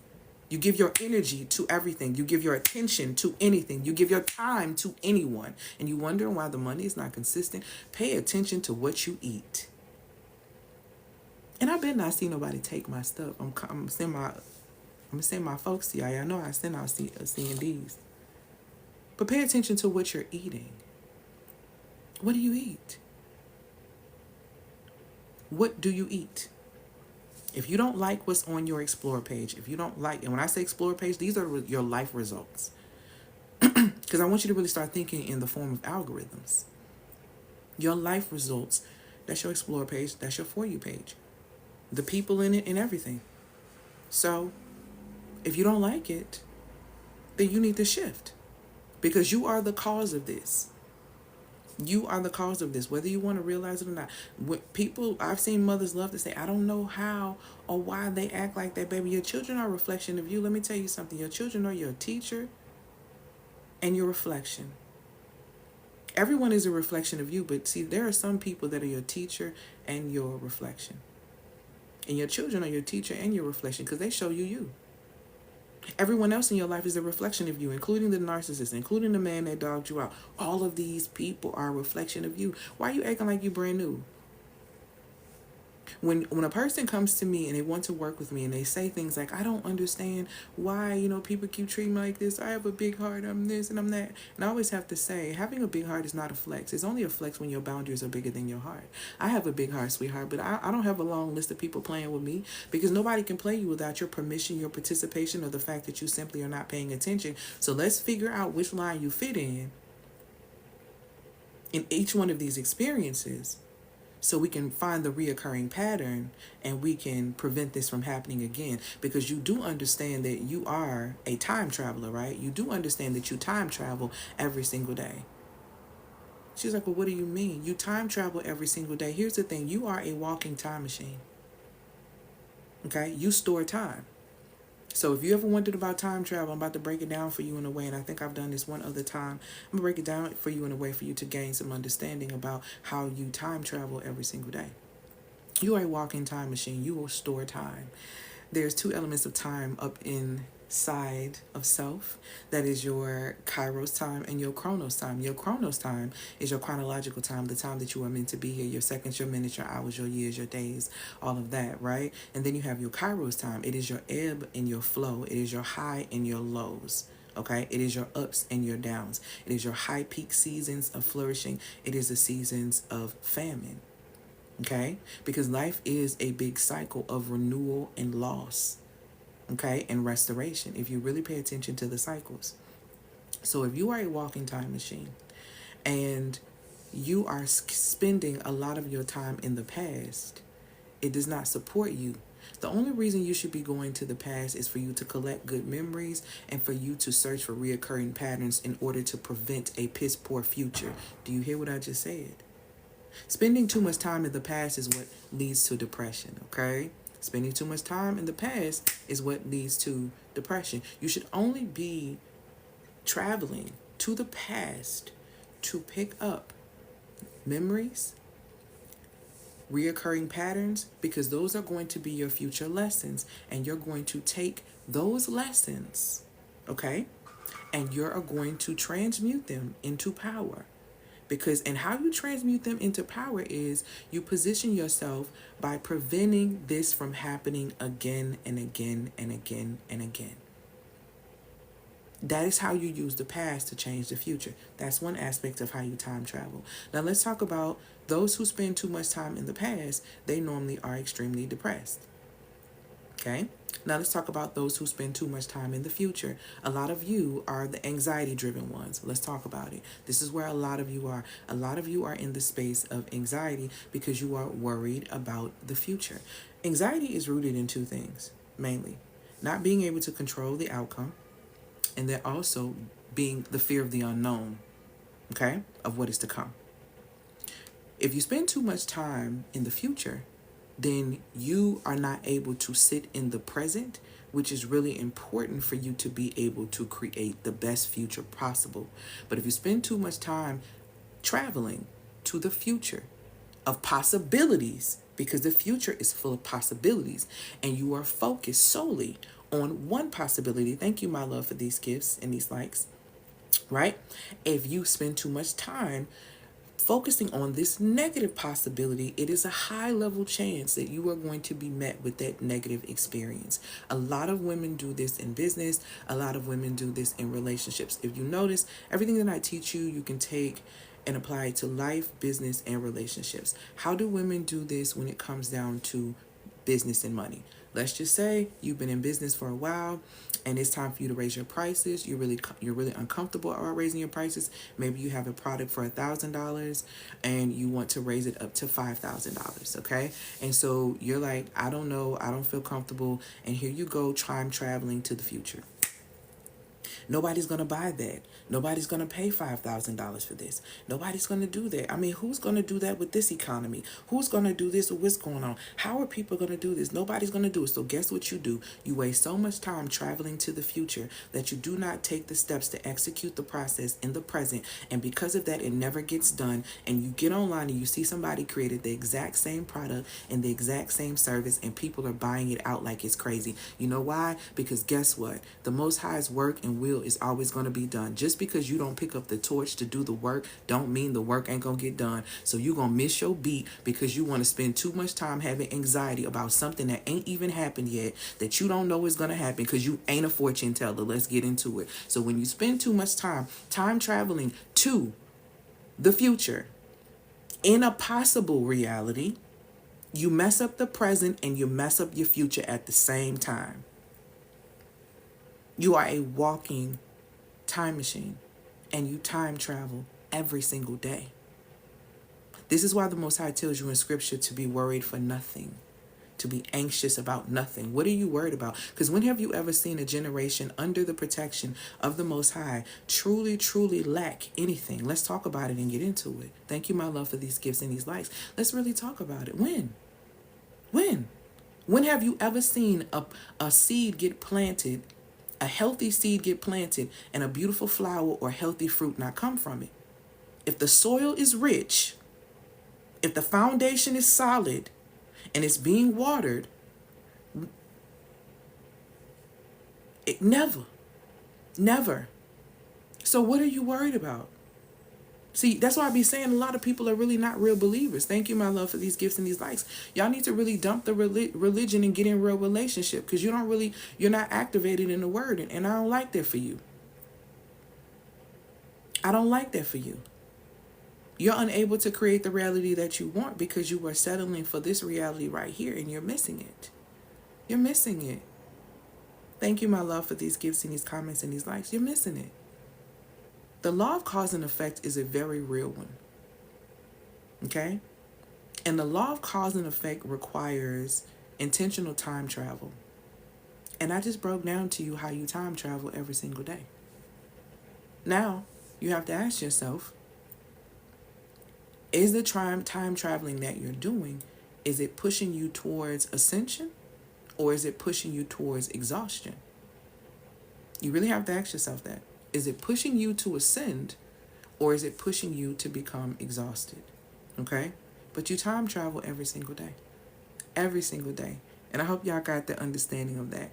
You give your energy to everything. You give your attention to anything. You give your time to anyone. And you wonder why the money is not consistent. Pay attention to what you eat. And I bet not see nobody take my stuff. I'm gonna send my folks to y'all. Y'all know I send out C&Ds. But pay attention to what you're eating. What do you eat? What do you eat? If you don't like what's on your Explore page, if you don't like, and when I say Explore page, these are your life results. Because I want you to really start thinking in the form of algorithms. Your life results, that's your Explore page, that's your For You page. The people in it and everything. So if you don't like it, then you need to shift. Because you are the cause of this. You are the cause of this, whether you want to realize it or not. People, I've seen mothers love to say, I don't know how or why they act like that, baby. Your children are a reflection of you. Let me tell you something. Your children are your teacher and your reflection. Everyone is a reflection of you, but see, there are some people that are your teacher and your reflection. And your children are your teacher and your reflection because they show you you. Everyone else in your life is a reflection of you, including the narcissist, including the man that dogged you out. All of these people are a reflection of you. Why are you acting like you brand new? When a person comes to me and they want to work with me and they say things like, I don't understand why, people keep treating me like this. I have a big heart. I'm this and I'm that. And I always have to say, having a big heart is not a flex. It's only a flex when your boundaries are bigger than your heart. I have a big heart, sweetheart, but I don't have a long list of people playing with me because nobody can play you without your permission, your participation, or the fact that you simply are not paying attention. So let's figure out which line you fit in each one of these experiences, so we can find the reoccurring pattern and we can prevent this from happening again. Because you do understand that you are a time traveler, right? You do understand that you time travel every single day. She's like, well, what do you mean? You time travel every single day. Here's the thing. You are a walking time machine. Okay? You store time. So if you ever wondered about time travel, I'm about to break it down for you in a way, and I think I've done this one other time. I'm going to break it down for you in a way for you to gain some understanding about how you time travel every single day. You are a walking time machine. You will store time. There's two elements of time up inside of self. That is your kairos time and your chronos time. Your chronos time is your chronological time, the time that you are meant to be here, your seconds, your minutes, your hours, your years, your days, all of that, right? And then you have your kairos time. It is your ebb and your flow. It is your high and your lows. Okay, it is your ups and your downs. It is your high peak seasons of flourishing. It is the seasons of famine. Okay, because life is a big cycle of renewal and loss, okay, and restoration if you really pay attention to the cycles. So if you are a walking time machine and you are spending a lot of your time in the past, it does not support you. The only reason you should be going to the past is for you to collect good memories and for you to search for reoccurring patterns in order to prevent a piss poor future. Do you hear what I just said? Spending too much time in the past is what leads to depression, okay? Spending too much time in the past is what leads to depression. You should only be traveling to the past to pick up memories, reoccurring patterns, because those are going to be your future lessons. And you're going to take those lessons, okay? And you're going to transmute them into power. And how you transmute them into power is you position yourself by preventing this from happening again and again and again and again. That is how you use the past to change the future. That's one aspect of how you time travel. Now let's talk about those who spend too much time in the past. They normally are extremely depressed. Okay? Now let's talk about those who spend too much time in the future. A lot of you are the anxiety-driven ones. Let's talk about it. This is where a lot of you are. A lot of you are in the space of anxiety because you are worried about the future. Anxiety is rooted in two things, mainly. not being able to control the outcome, and then also being the fear of the unknown, okay, of what is to come. If you spend too much time in the future, then you are not able to sit in the present, which is really important for you to be able to create the best future possible. But if you spend too much time traveling to the future of possibilities, because the future is full of possibilities, and you are focused solely on one possibility. Thank you, my love, for these gifts and these likes, right? If you spend too much time focusing on this negative possibility, it is a high level chance that you are going to be met with that negative experience. A lot of women do this in business, a lot of women do this in relationships. If you notice, everything that I teach you, you can take and apply it to life, business, and relationships. How do women do this when it comes down to business and money? Let's just say you've been in business for a while and it's time for you to raise your prices. You're really uncomfortable about raising your prices. Maybe you have a product for $1,000 and you want to raise it up to $5,000, okay? And so you're like, I don't know, I don't feel comfortable, and here you go, time traveling to the future. Nobody's going to buy that. Nobody's going to pay $5,000 for this. Nobody's going to do that. I mean, who's going to do that with this economy? Who's going to do this with what's going on? How are people going to do this? Nobody's going to do it. So guess what you do? You waste so much time traveling to the future that you do not take the steps to execute the process in the present. And because of that, it never gets done. And you get online and you see somebody created the exact same product and the exact same service, and people are buying it out like it's crazy. You know why? Because guess what? The Most High's work and will is always going to be done. Just because you don't pick up the torch to do the work don't mean the work ain't going to get done. So you're going to miss your beat because you want to spend too much time having anxiety about something that ain't even happened yet, that you don't know is going to happen because you ain't a fortune teller. Let's get into it. So when you spend too much time traveling to the future in a possible reality, you mess up the present and you mess up your future at the same time. You are a walking time machine and you time travel every single day. This is why the Most High tells you in Scripture to be worried for nothing, to be anxious about nothing. What are you worried about? Because when have you ever seen a generation under the protection of the Most High truly, truly lack anything? Let's talk about it and get into it. Thank you, my love, for these gifts and these likes. Let's really talk about it. When? When? When have you ever seen a seed get planted, a healthy seed get planted, and a beautiful flower or healthy fruit not come from it? If the soil is rich, if the foundation is solid, and it's being watered, it never. So what are you worried about? See, that's why I be saying a lot of people are really not real believers. Thank you, my love, for these gifts and these likes. Y'all need to really dump the religion and get in real relationship, because you're not activated in the word, and I don't like that for you. I don't like that for you. You're unable to create the reality that you want because you are settling for this reality right here, and you're missing it. You're missing it. Thank you, my love, for these gifts and these comments and these likes. You're missing it. The law of cause and effect is a very real one. Okay? And the law of cause and effect requires intentional time travel. And I just broke down to you how you time travel every single day. Now, you have to ask yourself, is the time traveling that you're doing, is it pushing you towards ascension, or is it pushing you towards exhaustion? You really have to ask yourself that. Is it pushing you to ascend, or is it pushing you to become exhausted? Okay? But you time travel every single day. Every single day. And I hope y'all got the understanding of that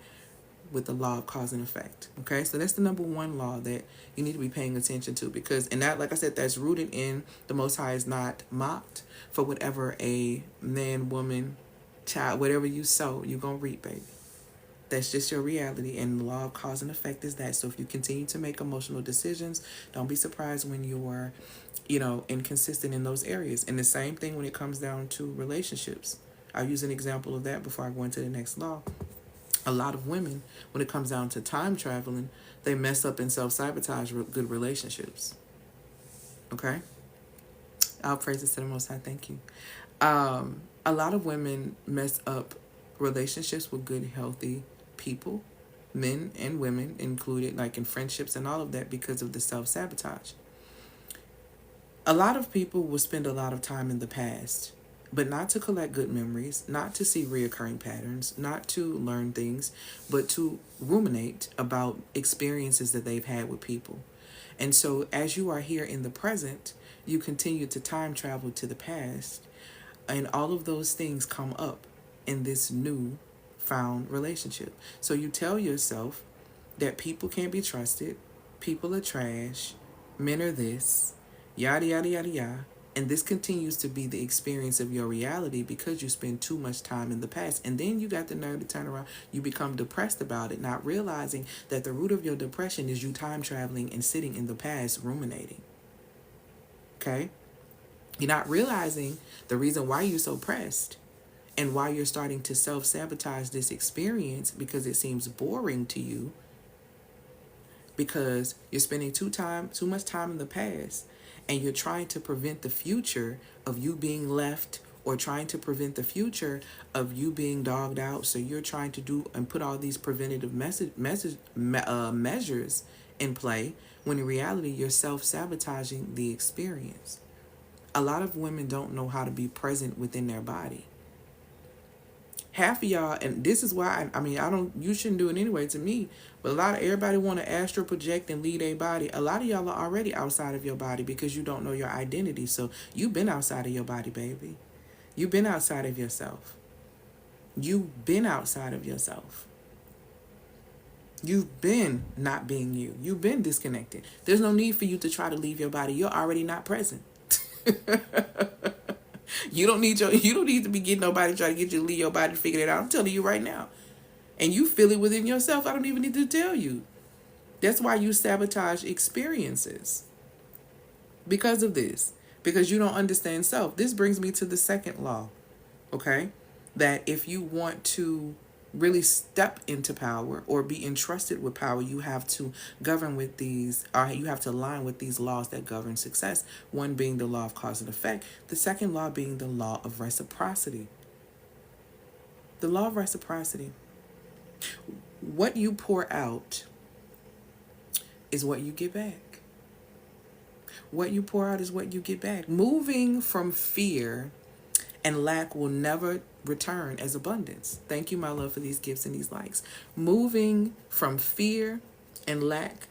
with the law of cause and effect. Okay? So that's the number one law that you need to be paying attention to, because, and that, like I said, that's rooted in the Most High is not mocked. For whatever a man, woman, child, whatever you sow, you're going to reap, baby. That's just your reality, and the law of cause and effect is that. So if you continue to make emotional decisions, don't be surprised when you're, inconsistent in those areas. And the same thing when it comes down to relationships. I'll use an example of that before I go into the next law. A lot of women, when it comes down to time traveling, they mess up and self-sabotage good relationships. Okay? All praises to the Most High. Thank you. A lot of women mess up relationships with good, healthy people men and women included, like in friendships and all of that, because of the self-sabotage. A lot of people will spend a lot of time in the past, but not to collect good memories, not to see reoccurring patterns, not to learn things, but to ruminate about experiences that they've had with people. And so, as you are here in the present, you continue to time travel to the past, and all of those things come up in this new found relationship. So, you tell yourself that people can't be trusted, people are trash, men are this, yada, yada, yada, yada. And this continues to be the experience of your reality because you spend too much time in the past. And then you got the nerve to turn around. You become depressed about it, not realizing that the root of your depression is you time traveling and sitting in the past ruminating. Okay? You're not realizing the reason why you're so pressed and why you're starting to self sabotage this experience because it seems boring to you, because you're spending too much time in the past, and you're trying to prevent the future of you being left, or trying to prevent the future of you being dogged out. So you're trying to do and put all these preventative measures in play, when in reality you're self-sabotaging the experience. A lot of women don't know how to be present within their body. Half of y'all, and this is why I mean, I don't, you shouldn't do it anyway to me, but a lot of everybody want to astral project and lead a body. A lot of y'all are already outside of your body because you don't know your identity. So you've been outside of your body, baby. You've been outside of yourself. You've been outside of yourself. You've been not being you. You've been disconnected. There's no need for you to try to leave your body. You're already not present. You don't need to be getting nobody trying to get you to leave your body to figure it out. I'm telling you right now. And you feel it within yourself. I don't even need to tell you. That's why you sabotage experiences. Because of this. Because you don't understand self. This brings me to the second law. Okay? That if you want to really step into power or be entrusted with power, you have to govern with these, or you have to align with these laws that govern success. One being the law of cause and effect. The second law being the law of reciprocity. The law of reciprocity. What you pour out is what you get back. What you pour out is what you get back. Moving from fear and lack will never return as abundance. Thank you, my love, for these gifts and these likes. Moving from fear and lack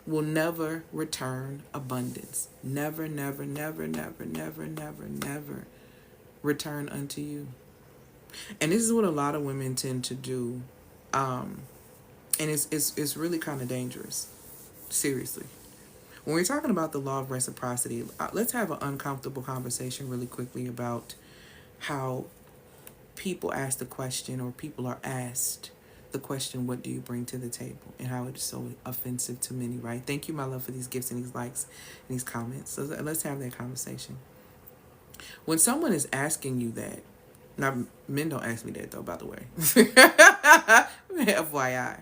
will never return abundance. Never, never, never, never, never, never, never return unto you. And this is what a lot of women tend to do. And it's really kind of dangerous. Seriously. When we're talking about the law of reciprocity, let's have an uncomfortable conversation really quickly about how people ask the question, or people are asked the question, what do you bring to the table? And how it's so offensive to many, right? Thank you, my love, for these gifts and these likes and these comments. So let's have that conversation. When someone is asking you that, now men don't ask me that though, by the way. FYI.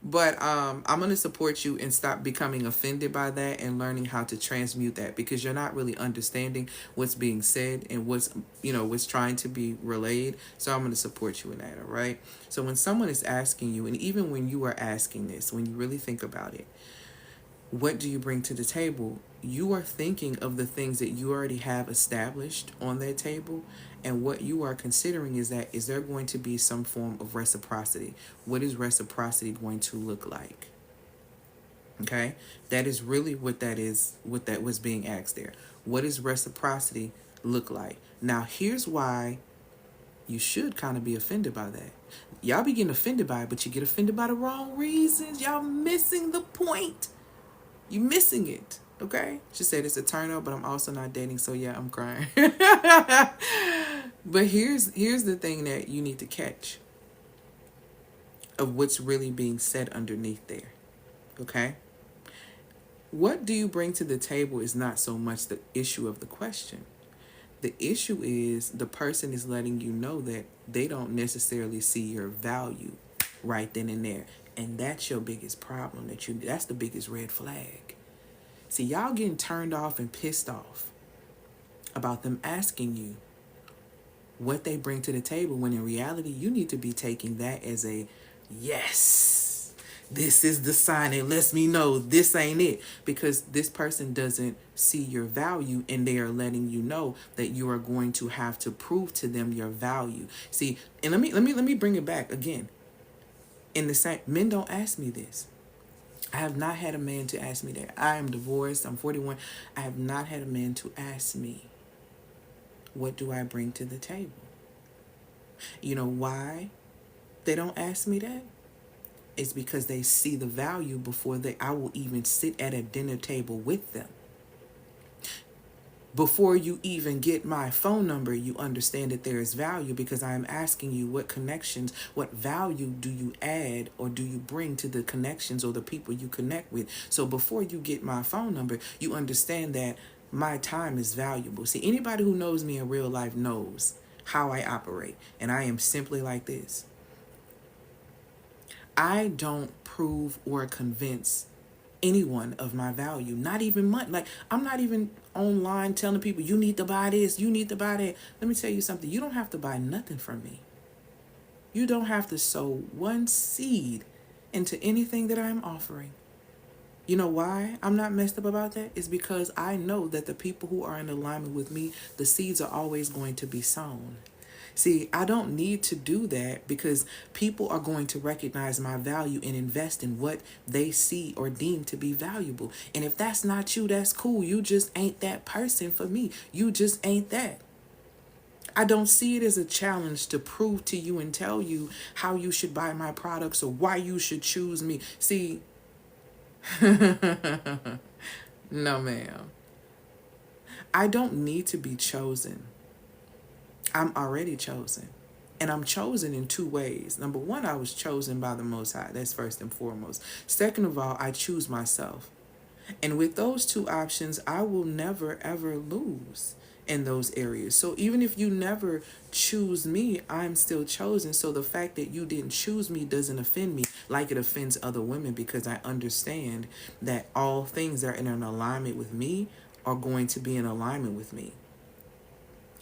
But I'm going to support you and stop becoming offended by that and learning how to transmute that, because you're not really understanding what's being said and what's trying to be relayed. So I'm going to support you in that, all right? So when someone is asking you, and even when you are asking this, when you really think about it, what do you bring to the table? You are thinking of the things that you already have established on that table. And what you are considering is that, is there going to be some form of reciprocity? What is reciprocity going to look like? Okay? That is really what that is, what that was being asked there. What does reciprocity look like? Now, here's why you should kind of be offended by that. Y'all be getting offended by it, but you get offended by the wrong reasons. Y'all missing the point. You missing it, okay? She said it's a turn up, but I'm also not dating, so yeah, I'm crying. But here's the thing that you need to catch of what's really being said underneath there, okay? What do you bring to the table is not so much the issue of the question. The issue is the person is letting you know that they don't necessarily see your value right then and there. And that's your biggest problem. That's the biggest red flag. See, y'all getting turned off and pissed off about them asking you what they bring to the table, when in reality, you need to be taking that as a yes. this is the sign. It lets me know this ain't it, because this person doesn't see your value, and they are letting you know that you are going to have to prove to them your value. See, and let me bring it back again. In the same, men don't ask me this. I have not had a man to ask me that. I am divorced. I'm 41. I have not had a man to ask me, what do I bring to the table? You know why they don't ask me that? It's because they see the value before I will even sit at a dinner table with them. Before you even get my phone number, you understand that there is value, because I am asking you what connections, what value do you add or do you bring to the connections or the people you connect with. So before you get my phone number, you understand that my time is valuable. See, anybody who knows me in real life knows how I operate. And I am simply like this. I don't prove or convince anyone of my value, not even money. Like, I'm not even online telling people, you need to buy this, you need to buy that. Let me tell you something. You don't have to buy nothing from me. You don't have to sow one seed into anything that I'm offering. You know why I'm not messed up about that? It's because I know that the people who are in alignment with me, the seeds are always going to be sown. See, I don't need to do that, because people are going to recognize my value and invest in what they see or deem to be valuable. And if that's not you, that's cool. You just ain't that person for me. You just ain't that. I don't see it as a challenge to prove to you and tell you how you should buy my products or why you should choose me. See, no, ma'am. I don't need to be chosen. I'm already chosen. And I'm chosen in two ways. Number one, I was chosen by the Most High. That's first and foremost. Second of all, I choose myself. And with those two options, I will never, ever lose in those areas. So even if you never choose me, I'm still chosen. So the fact that you didn't choose me doesn't offend me like it offends other women, because I understand that all things that are in an alignment with me are going to be in alignment with me.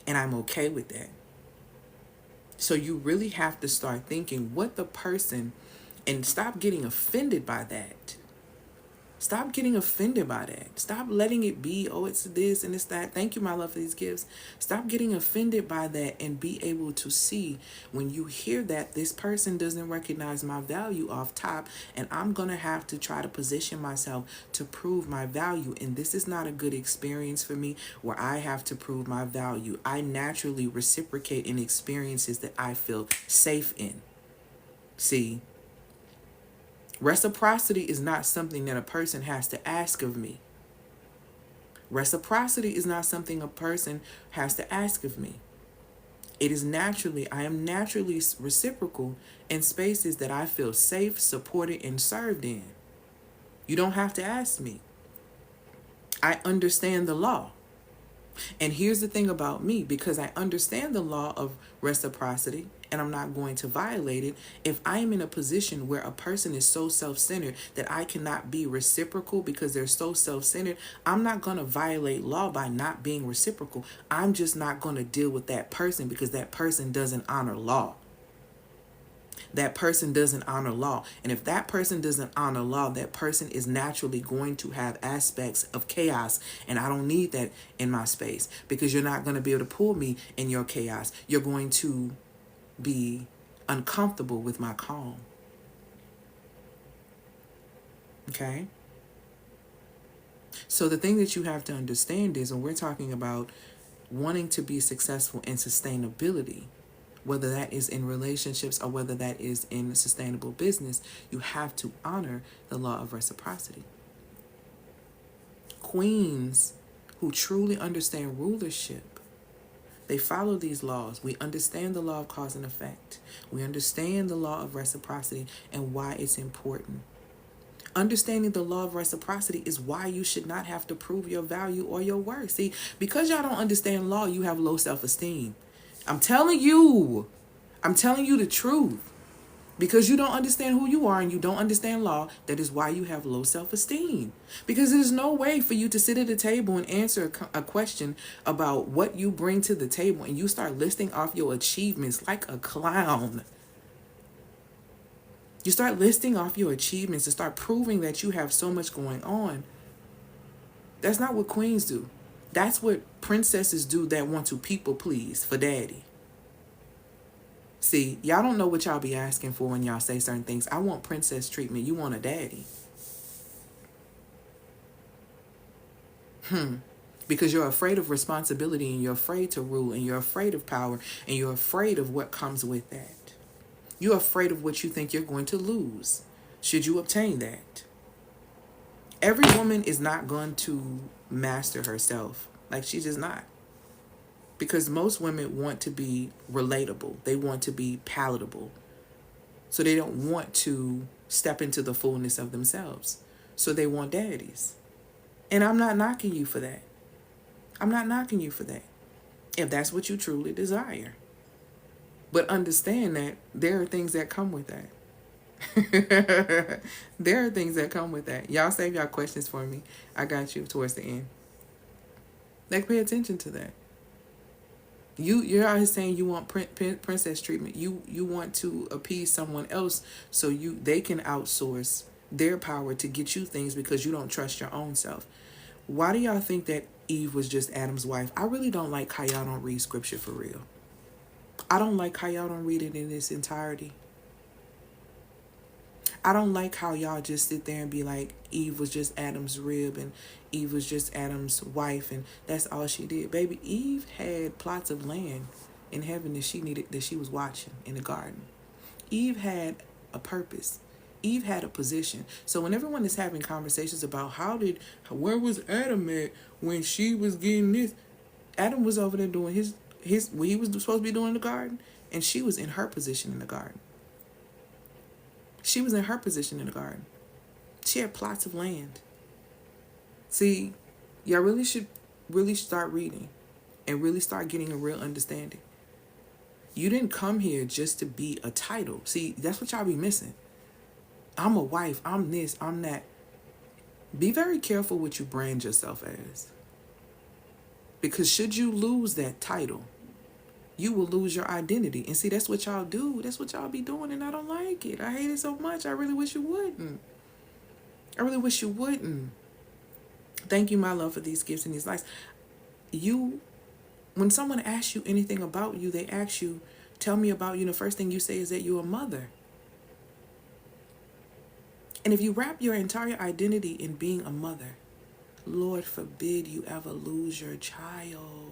And I'm okay with that. So you really have to start thinking what the person, and stop getting offended by that. Stop getting offended by that. Stop letting it be, oh, it's this and it's that. Thank you, my love, for these gifts. Stop getting offended by that, and be able to see when you hear that this person doesn't recognize my value off top, and I'm going to have to try to position myself to prove my value. And this is not a good experience for me where I have to prove my value. I naturally reciprocate in experiences that I feel safe in. See? Reciprocity is not something that a person has to ask of me. Reciprocity is not something a person has to ask of me. It is naturally, I am naturally reciprocal in spaces that I feel safe, supported, and served in. You don't have to ask me. I understand the law. And here's the thing about me, because I understand the law of reciprocity and I'm not going to violate it. If I am in a position where a person is so self-centered that I cannot be reciprocal because they're so self-centered, I'm not going to violate law by not being reciprocal. I'm just not going to deal with that person because that person doesn't honor law. That person doesn't honor law. And if that person doesn't honor law, that person is naturally going to have aspects of chaos. And I don't need that in my space, because you're not going to be able to pull me in your chaos. You're going to be uncomfortable with my calm. Okay? So the thing that you have to understand is, when we're talking about wanting to be successful in sustainability, whether that is in relationships or whether that is in sustainable business, you have to honor the law of reciprocity. Queens who truly understand rulership, they follow these laws. We understand the law of cause and effect. We understand the law of reciprocity and why it's important. Understanding the law of reciprocity is why you should not have to prove your value or your worth. See, because y'all don't understand law, you have low self-esteem. I'm telling you the truth. Because you don't understand who you are and you don't understand law, that is why you have low self-esteem. Because there's no way for you to sit at a table and answer a question about what you bring to the table and you start listing off your achievements like a clown. You start listing off your achievements and start proving that you have so much going on. That's not what queens do. That's what princesses do that want to people please for daddy. See, y'all don't know what y'all be asking for when y'all say certain things. I want princess treatment. You want a daddy. Because you're afraid of responsibility and you're afraid to rule and you're afraid of power and you're afraid of what comes with that. You're afraid of what you think you're going to lose should you obtain that. Every woman is not going to master herself. Like, she's just not. Because most women want to be relatable, they want to be palatable. So they don't want to step into the fullness of themselves. So they want daddies. And I'm not knocking you for that. I'm not knocking you for that, if that's what you truly desire. But understand that there are things that come with that. There are things that come with that. Y'all save y'all questions for me. I got you towards the end. Like, pay attention to that. You're out here saying you want princess treatment. You want to appease someone else so they can outsource their power to get you things because you don't trust your own self. Why do y'all think that Eve was just Adam's wife? I really don't like how y'all don't read scripture for real. I don't like how y'all don't read it in its entirety. I don't like how y'all just sit there and be like, Eve was just Adam's rib and Eve was just Adam's wife and that's all she did. Baby, Eve had plots of land in heaven that she was watching in the garden. Eve had a purpose. Eve had a position. So when everyone is having conversations about where was Adam at when she was getting this, Adam was over there doing his what he was supposed to be doing in the garden, and she was in her position in the garden. She was in her position in the garden. She had plots of land. See, y'all really should start reading and really start getting a real understanding. You didn't come here just to be a title. See, that's what y'all be missing. I'm a wife, I'm this, I'm that. Be very careful what you brand yourself as. Because should you lose that title, you will lose your identity. And see, that's what y'all do. That's what y'all be doing, and I don't like it. I hate it so much. I really wish you wouldn't. I really wish you wouldn't. Thank you, my love, for these gifts and these likes. When someone asks you anything about you, they ask you, tell me about you. The first thing you say is that you're a mother. And if you wrap your entire identity in being a mother, Lord forbid you ever lose your child.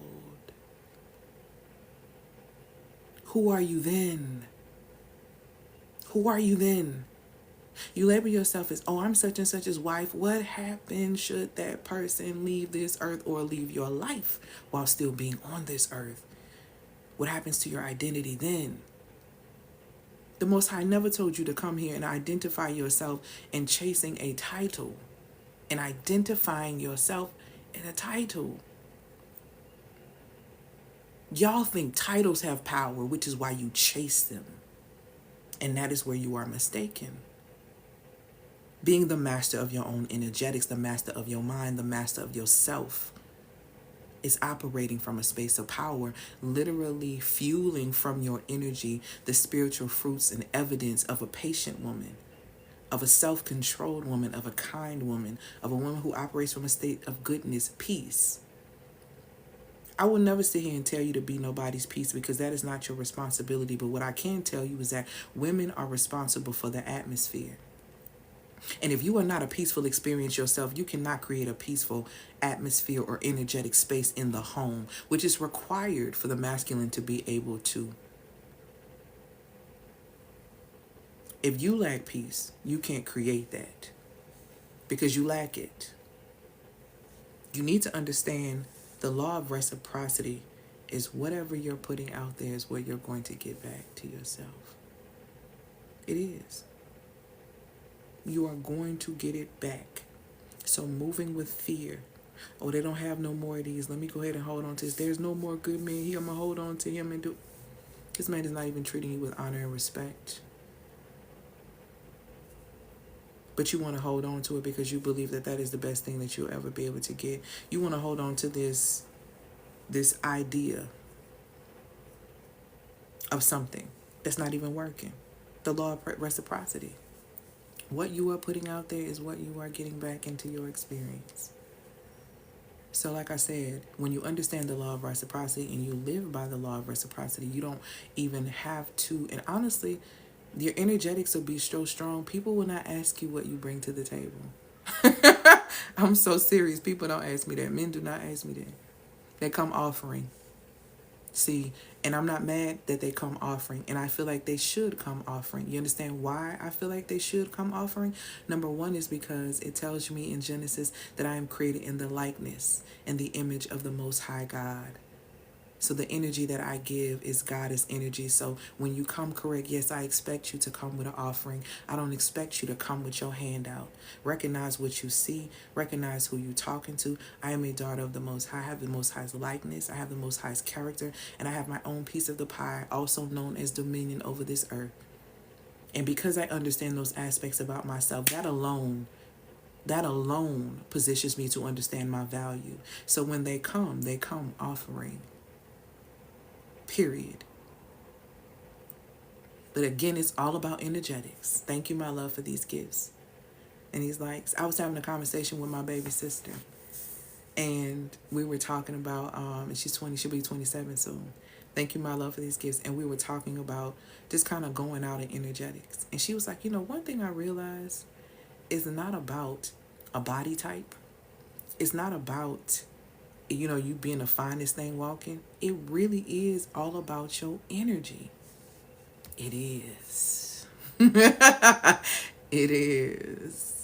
Who are you then? Who are you then? You label yourself as, I'm such and such's wife. What happens should that person leave this earth or leave your life while still being on this earth? What happens to your identity then? The Most High never told you to come here and identify yourself in chasing a title and identifying yourself in a title. Y'all think titles have power, which is why you chase them. And that is where you are mistaken. Being the master of your own energetics, the master of your mind, the master of yourself, is operating from a space of power, literally fueling from your energy the spiritual fruits and evidence of a patient woman, of a self-controlled woman, of a kind woman, of a woman who operates from a state of goodness, peace. I will never sit here and tell you to be nobody's peace because that is not your responsibility. But what I can tell you is that women are responsible for the atmosphere. And if you are not a peaceful experience yourself, you cannot create a peaceful atmosphere or energetic space in the home, which is required for the masculine to be able to. If you lack peace, you can't create that because you lack it. You need to understand the law of reciprocity is whatever you're putting out there is what you're going to get back to yourself. It is. You are going to get it back. So moving with fear. They don't have no more of these. Let me go ahead and hold on to this. There's no more good men here. I'm going to hold on to him and do. This man is not even treating you with honor and respect. But you want to hold on to it because you believe that is the best thing that you'll ever be able to get. You want to hold on to this idea of something that's not even working. The law of reciprocity. What you are putting out there is what you are getting back into your experience. So, like I said, when you understand the law of reciprocity and you live by the law of reciprocity, you don't even have to. And honestly, your energetics will be so strong, people will not ask you what you bring to the table. I'm so serious. People don't ask me that. Men do not ask me that. They come offering. See, and I'm not mad that they come offering, and I feel like they should come offering. You understand why I feel like they should come offering? Number one is because it tells me in Genesis that I am created in the likeness and the image of the Most High God. So the energy that I give is Goddess energy. So when you come correct, yes, I expect you to come with an offering. I don't expect you to come with your hand out. Recognize what you see. Recognize who you're talking to. I am a daughter of the Most High. I have the Most High's likeness. I have the Most High's character. And I have my own piece of the pie, also known as dominion over this earth. And because I understand those aspects about myself, that alone positions me to understand my value. So when they come offering. Period. But again, it's all about energetics. Thank you, my love, for these gifts. And he's like, I was having a conversation with my baby sister, and we were talking about, and she's 20, she'll be 27 soon. Thank you, my love, for these gifts. And we were talking about just kind of going out in energetics. And she was like, one thing I realized is not about a body type. It's not about, you being the finest thing walking. It really is all about your energy. It is. It is.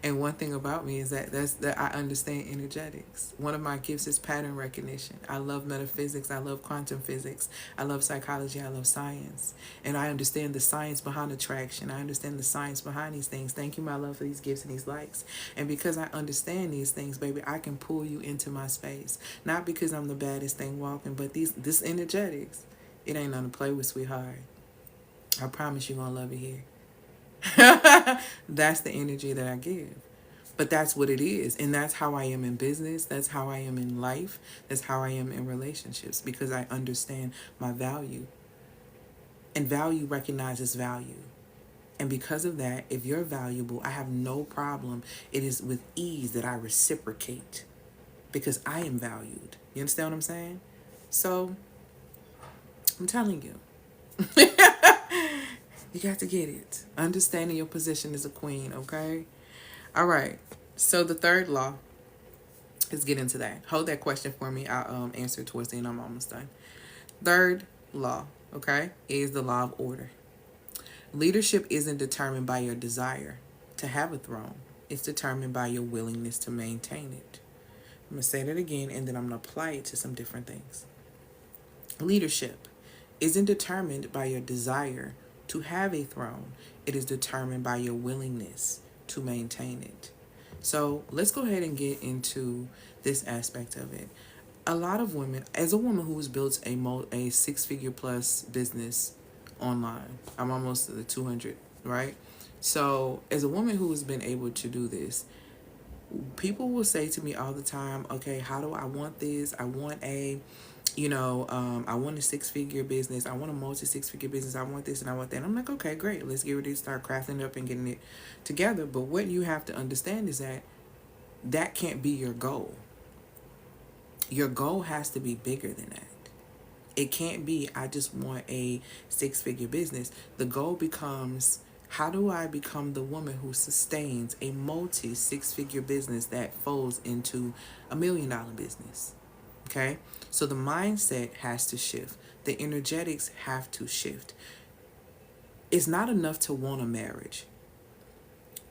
And one thing about me is that I understand energetics. One of my gifts is pattern recognition. I love metaphysics. I love quantum physics. I love psychology. I love science. And I understand the science behind attraction. I understand the science behind these things. Thank you, my love, for these gifts and these likes. And because I understand these things, baby, I can pull you into my space. Not because I'm the baddest thing walking, but this energetics, it ain't nothing to play with, sweetheart. I promise you're going to love it here. That's the energy that I give. But that's what it is. And that's how I am in business. That's how I am in life. That's how I am in relationships, because I understand my value. And value recognizes value. And because of that, if you're valuable, I have no problem. It is with ease that I reciprocate because I am valued. You understand what I'm saying? So I'm telling you. You got to get it. Understanding your position as a queen, okay? All right. So the third law, let's get into that. Hold that question for me. I'll answer it towards the end. I'm almost done. Third law, okay, is the law of order. Leadership isn't determined by your desire to have a throne. It's determined by your willingness to maintain it. I'm going to say that again, and then I'm going to apply it to some different things. Leadership isn't determined by your desire to have a throne. It is determined by your willingness to maintain it. So let's go ahead and get into this aspect of it. A lot of women, as a woman who's built a six-figure plus business online, I'm almost at the 200, right? So as a woman who has been able to do this, people will say to me all the time, okay, how do I want this? I want I want a six-figure business. I want a multi-six-figure business. I want this and I want that. And I'm like, okay, great. Let's get ready to start crafting it up and getting it together. But what you have to understand is that can't be your goal. Your goal has to be bigger than that. It can't be, I just want a six-figure business. The goal becomes, how do I become the woman who sustains a multi-six-figure business that folds into $1 million business? Okay? So the mindset has to shift. The energetics have to shift. It's not enough to want a marriage.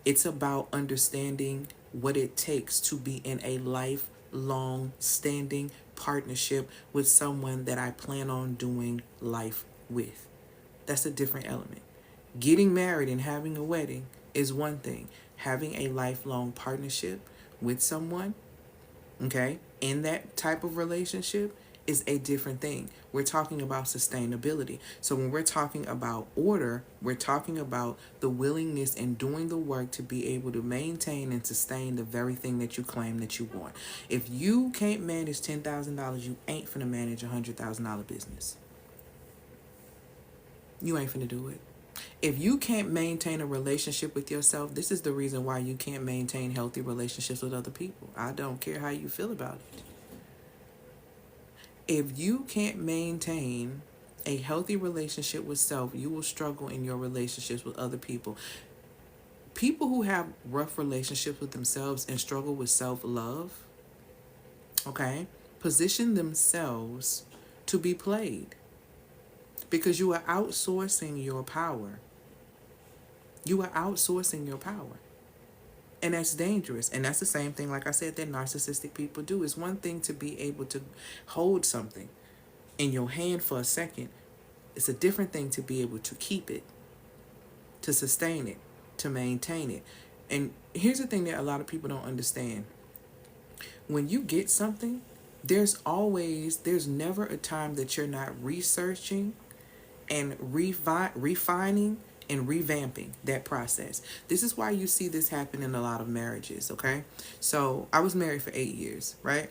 It's about understanding what it takes to be in a lifelong standing partnership with someone that I plan on doing life with. That's a different element. Getting married and having a wedding is one thing. Having a lifelong partnership with someone, okay, in that type of relationship is a different thing. We're talking about sustainability. So when we're talking about order, we're talking about the willingness and doing the work to be able to maintain and sustain the very thing that you claim that you want. If you can't manage $10,000, you ain't finna manage $100,000 business. You ain't finna do it. If you can't maintain a relationship with yourself, this is the reason why you can't maintain healthy relationships with other people. I don't care how you feel about it. If you can't maintain a healthy relationship with self, you will struggle in your relationships with other people. People who have rough relationships with themselves and struggle with self love, okay, position themselves to be played because you are outsourcing your power. You are outsourcing your power. And that's dangerous. And that's the same thing, like I said, that narcissistic people do. It's one thing to be able to hold something in your hand for a second, it's a different thing to be able to keep it, to sustain it, to maintain it. And here's the thing that a lot of people don't understand. When you get something, there's never a time that you're not researching and refining and revamping that process. This is why you see this happen in a lot of marriages, okay? So I was married for 8 years, right?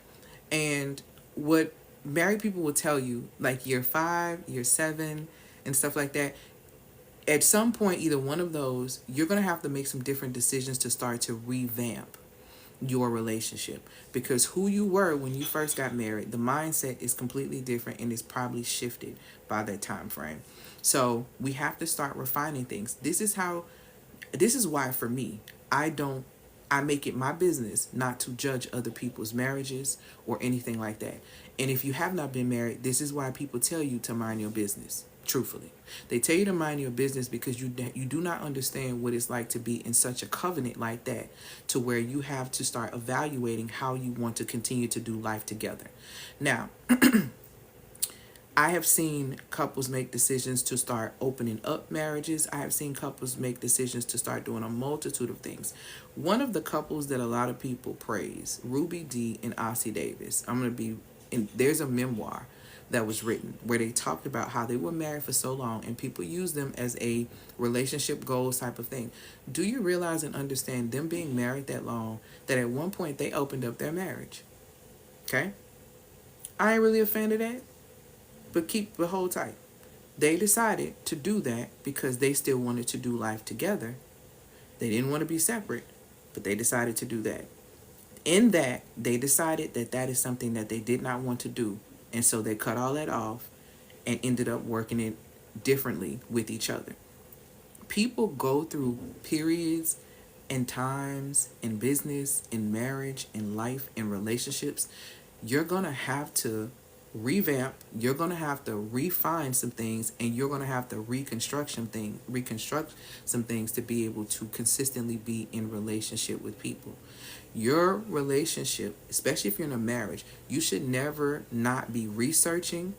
And what married people will tell you, like year 5, year 7, and stuff like that, at some point, either one of those, you're going to have to make some different decisions to start to revamp your relationship, because who you were when you first got married, the mindset is completely different and is probably shifted by that time frame. So we have to start refining things. This is why for me, I make it my business not to judge other people's marriages or anything like that. And if you have not been married, this is why people tell you to mind your business. Truthfully, they tell you to mind your business because you do not understand what it's like to be in such a covenant like that, to where you have to start evaluating how you want to continue to do life together. Now, I have seen couples make decisions to start opening up marriages. I have seen couples make decisions to start doing a multitude of things. One of the couples that a lot of people praise, Ruby D and Ossie Davis. There's a memoir that was written where they talked about how they were married for so long and people use them as a relationship goals type of thing. Do you realize and understand them being married that long that at one point they opened up their marriage? Okay? I ain't really a fan of that, but hold tight. They decided to do that because they still wanted to do life together. They didn't want to be separate, but they decided to do that. In that, they decided that that is something that they did not want to do. And so they cut all that off and ended up working it differently with each other. People go through periods and times in business, in marriage, in life, in relationships. You're going to have to revamp, you're going to have to refine some things, and you're going to have to reconstruct some things to be able to consistently be in relationship with people. Your relationship, especially if you're in a marriage, you should never not be researching.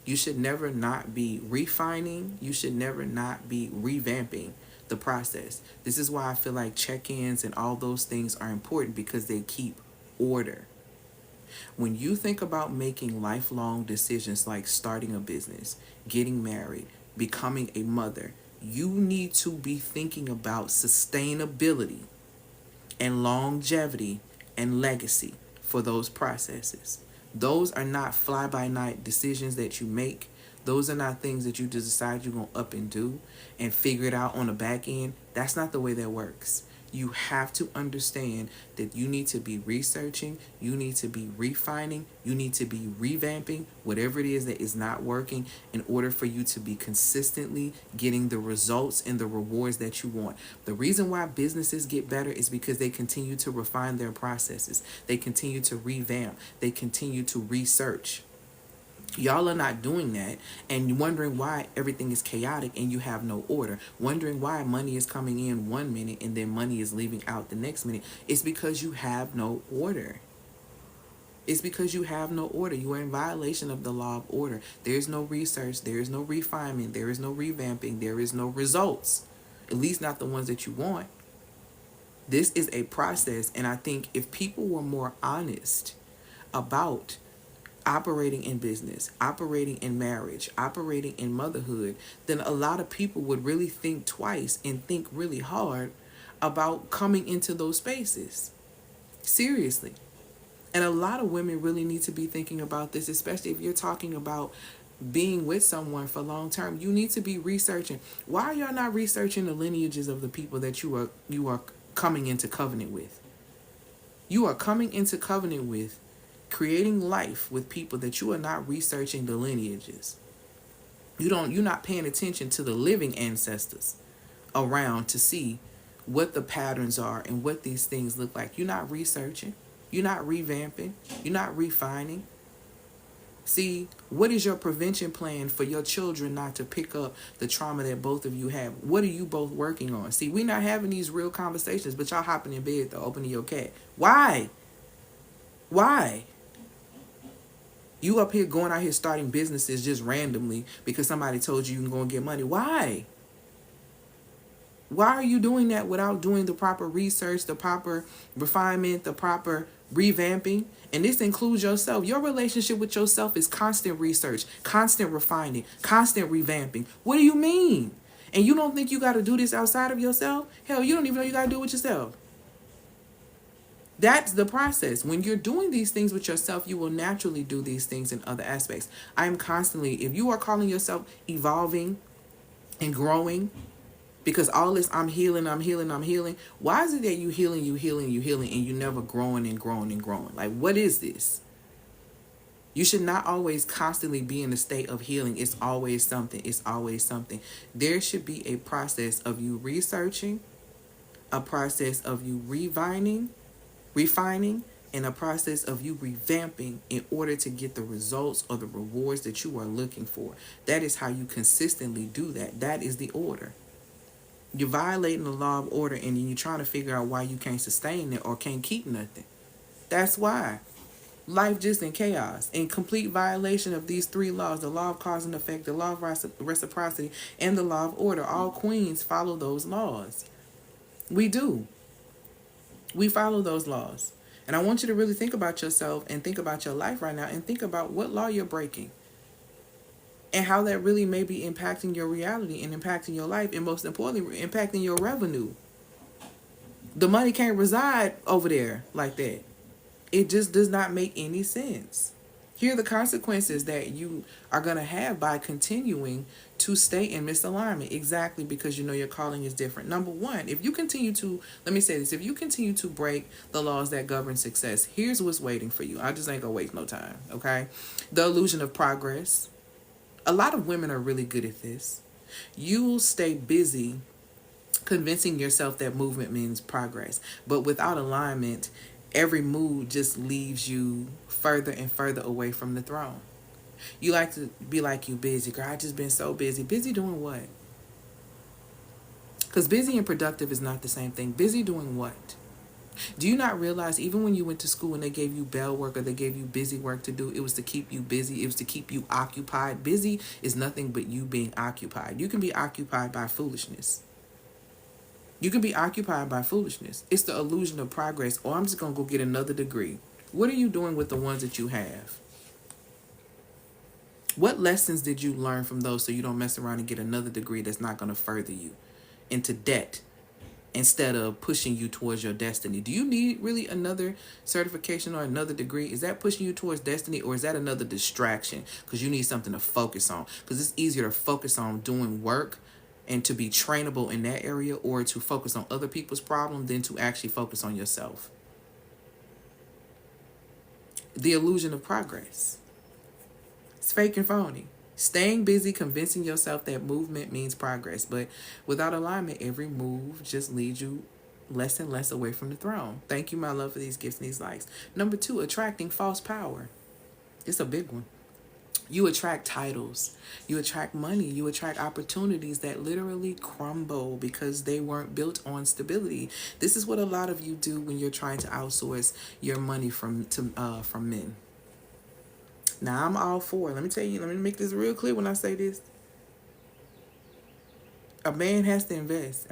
You should never not be refining. You should never not be revamping the process. This is why I feel like check-ins and all those things are important, because they keep order. When you think about making lifelong decisions like starting a business, getting married, becoming a mother, you need to be thinking about sustainability and longevity and legacy for those processes. Those are not fly by night decisions that you make. Those are not things that you just decide you're going to up and do and figure it out on the back end. That's not the way that works. You have to understand that you need to be researching, you need to be refining, you need to be revamping whatever it is that is not working in order for you to be consistently getting the results and the rewards that you want. The reason why businesses get better is because they continue to refine their processes, they continue to revamp, they continue to research. Y'all are not doing that, and wondering why everything is chaotic and you have no order, wondering why money is coming in one minute and then money is leaving out the next minute. It's because you have no order. It's because you have no order. You are in violation of the law of order. There is no research, there is no refinement, there is no revamping, there is no results, at least not the ones that you want. This is a process, and I think if people were more honest about operating in business, operating in marriage, operating in motherhood, then a lot of people would really think twice and think really hard about coming into those spaces. Seriously. And a lot of women really need to be thinking about this, especially if you're talking about being with someone for long term, you need to be researching. Why are y'all not researching the lineages of the people that you are coming into covenant with? You are coming into covenant with, creating life with people that you are not researching the lineages. You're not paying attention to the living ancestors around to see what the patterns are and what these things look like. You're not researching, you're not revamping, you're not refining. See, what is your prevention plan for your children not to pick up the trauma that both of you have? What are you both working on? See, we're not having these real conversations, but y'all hopping in bed to opening your cat. Why? Why? You up here going out here starting businesses just randomly because somebody told you you can go and get money. Why? Why are you doing that without doing the proper research, the proper refinement, the proper revamping? And this includes yourself. Your relationship with yourself is constant research, constant refining, constant revamping. What do you mean? And you don't think you got to do this outside of yourself? Hell, you don't even know you got to do it with yourself. That's the process. When you're doing these things with yourself, you will naturally do these things in other aspects. I'm constantly, if you are calling yourself evolving and growing, because all this I'm healing, I'm healing, I'm healing. Why is it that you healing, and you never growing and growing and growing? Like, what is this? You should not always constantly be in a state of healing. It's always something. It's always something. There should be a process of you researching, a process of you refining, and a process of you revamping in order to get the results or the rewards that you are looking for. That is how you consistently do that. That is the order. You're violating the law of order, and then you're trying to figure out why you can't sustain it or can't keep nothing. That's why. Life just in chaos, in complete violation of these three laws: the law of cause and effect, the law of reciprocity, and the law of order. All queens follow those laws. We do. We follow those laws. And I want you to really think about yourself and think about your life right now and think about what law you're breaking and how that really may be impacting your reality and impacting your life, and most importantly, impacting your revenue. The money can't reside over there like that. It just does not make any sense. Here are the consequences that you are going to have by continuing to stay in misalignment, exactly because you know your calling is different. Number one, if you continue to, let me say this, if you continue to break the laws that govern success, here's what's waiting for you. I just ain't going to waste no time, okay? The illusion of progress. A lot of women are really good at this. You'll stay busy convincing yourself that movement means progress. But without alignment, every move just leaves you further and further away from the throne. You like to be like, you busy. Girl, I just been so busy. Busy doing what? Because busy and productive is not the same thing. Busy doing what? Do you not realize even when you went to school and they gave you bell work or they gave you busy work to do, it was to keep you busy. It was to keep you occupied. Busy is nothing but you being occupied. You can be occupied by foolishness. You can be occupied by foolishness. It's the illusion of progress. Or I'm just going to go get another degree. What are you doing with the ones that you have? What lessons did you learn from those so you don't mess around and get another degree that's not going to further you into debt instead of pushing you towards your destiny? Do you need really another certification or another degree? Is that pushing you towards destiny, or is that another distraction because you need something to focus on? Because it's easier to focus on doing work and to be trainable in that area, or to focus on other people's problems than to actually focus on yourself. The illusion of progress. It's fake and phony. Staying busy convincing yourself that movement means progress, but without alignment, every move just leads you less and less away from the throne. Thank you, my love, for these gifts and these likes. Number two, attracting false power. It's a big one. You attract titles, you attract money, you attract opportunities that literally crumble because they weren't built on stability. This is what a lot of you do when you're trying to outsource your money from men. Now I'm all for, let me tell you, let me make this real clear when I say this. A man has to invest.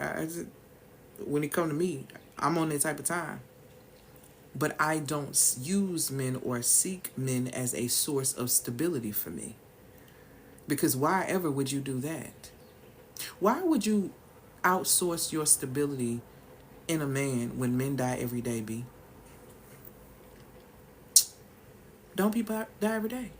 When it come to me, I'm on that type of time. But I don't use men or seek men as a source of stability for me. Because why ever would you do that? Why would you outsource your stability in a man when men die every day, B? Don't people die every day?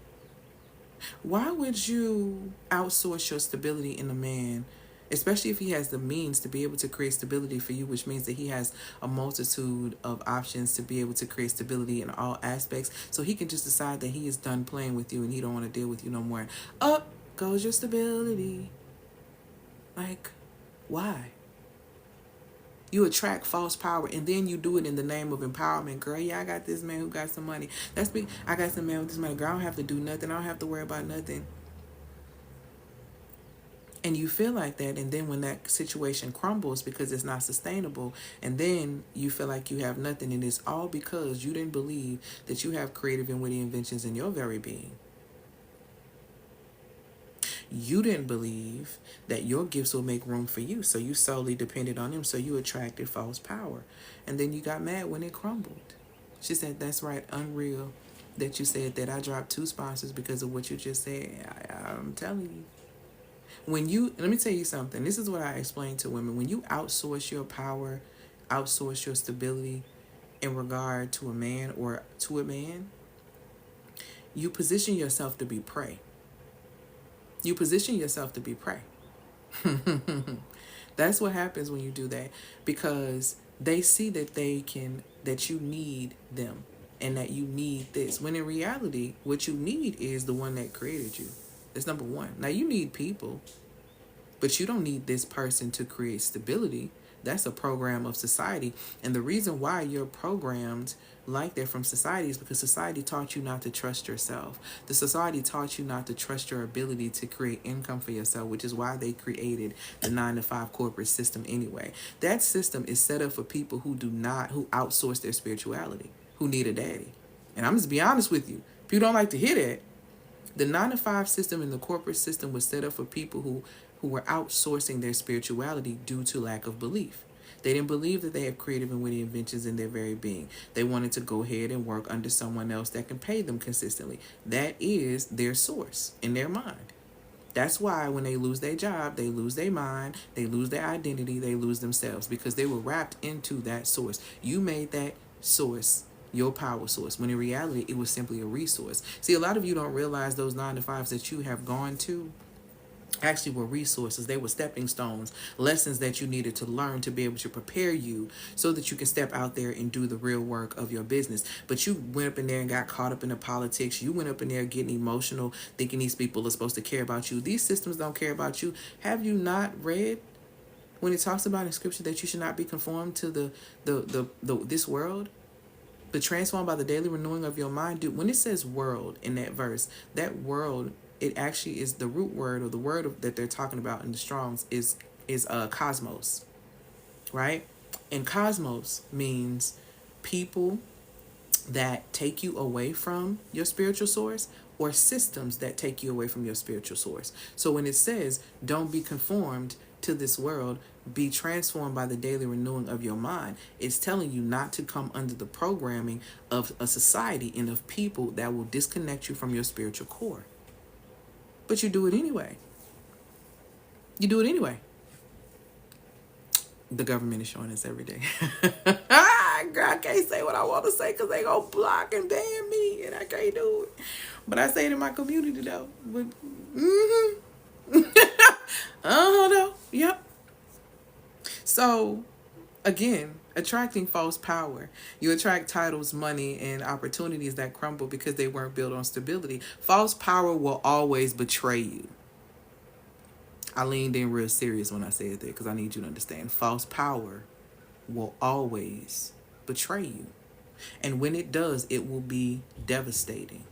Why would you outsource your stability in a man, especially if he has the means to be able to create stability for you, which means that he has a multitude of options to be able to create stability in all aspects, so he can just decide that he is done playing with you and he don't want to deal with you no more. Up goes your stability. Like, why? You attract false power, and then you do it in the name of empowerment. Girl, yeah, I got this man who got some money. That's me. I got some man with this money. Girl, I don't have to do nothing. I don't have to worry about nothing. And you feel like that, and then when that situation crumbles because it's not sustainable, and then you feel like you have nothing, and it's all because you didn't believe that you have creative and witty inventions in your very being. You didn't believe that your gifts will make room for you, so you solely depended on them, so you attracted false power. And then you got mad when it crumbled. She said, that's right, unreal that you said that. I dropped 2 sponsors because of what you just said. I'm telling you. When you, let me tell you something. This is what I explain to women. When you outsource your power, outsource your stability in regard to a man or to a man, you position yourself to be prey. You position yourself to be prey. That's what happens when you do that, because they see that that you need them and that you need this. When in reality, what you need is the one that created you. That's number one. Now, you need people, but you don't need this person to create stability. That's a program of society. And the reason why you're programmed like that from society is because society taught you not to trust yourself. The society taught you not to trust your ability to create income for yourself, which is why they created the 9-to-5 corporate system anyway. That system is set up for people who outsource their spirituality, who need a daddy. And I'm just be honest with you. People don't like to hear that. The 9-to-5 system and the corporate system was set up for people who were outsourcing their spirituality due to lack of belief. They didn't believe that they have creative and witty inventions in their very being. They wanted to go ahead and work under someone else that can pay them consistently. That is their source in their mind. That's why when they lose their job, they lose their mind, they lose their identity, they lose themselves, because they were wrapped into that source. You made that source your power source, when in reality, it was simply a resource. See, a lot of you don't realize those 9-to-5s that you have gone to actually were resources. They were stepping stones, lessons that you needed to learn to be able to prepare you so that you can step out there and do the real work of your business. But you went up in there and got caught up in the politics. You went up in there getting emotional, thinking these people are supposed to care about you. These systems don't care about you. Have you not read when it talks about in scripture that you should not be conformed to the this world, but transformed by the daily renewing of your mind? Dude, when it says world in that verse, that world, it actually is the root word, or the word that they're talking about in the Strongs is cosmos, right? And cosmos means people that take you away from your spiritual source, or systems that take you away from your spiritual source. So when it says, don't be conformed to this world, be transformed by the daily renewing of your mind, it's telling you not to come under the programming of a society and of people that will disconnect you from your spiritual core. But you do it anyway. You do it anyway. The government is showing us every day. Girl, I can't say what I want to say because they gonna block and ban me, and I can't do it. But I say it in my community though. But though. Yep. So again, attracting false power. You attract titles, money, and opportunities that crumble because they weren't built on stability. False power will always betray you. I leaned in real serious when I said that because I need you to understand. False power will always betray you. And when it does, it will be devastating.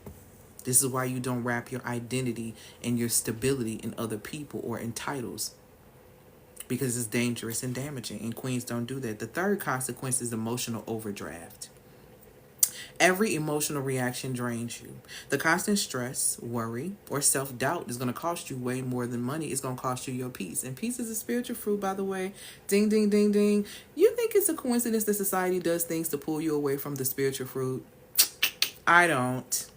This is why you don't wrap your identity and your stability in other people or in titles, because it's dangerous and damaging. And queens don't do that. The third consequence is emotional overdraft. Every emotional reaction drains you. The constant stress, worry, or self-doubt is going to cost you way more than money. It's going to cost you your peace. And peace is a spiritual fruit, by the way. Ding, ding, ding, ding. You think it's a coincidence that society does things to pull you away from the spiritual fruit? I don't.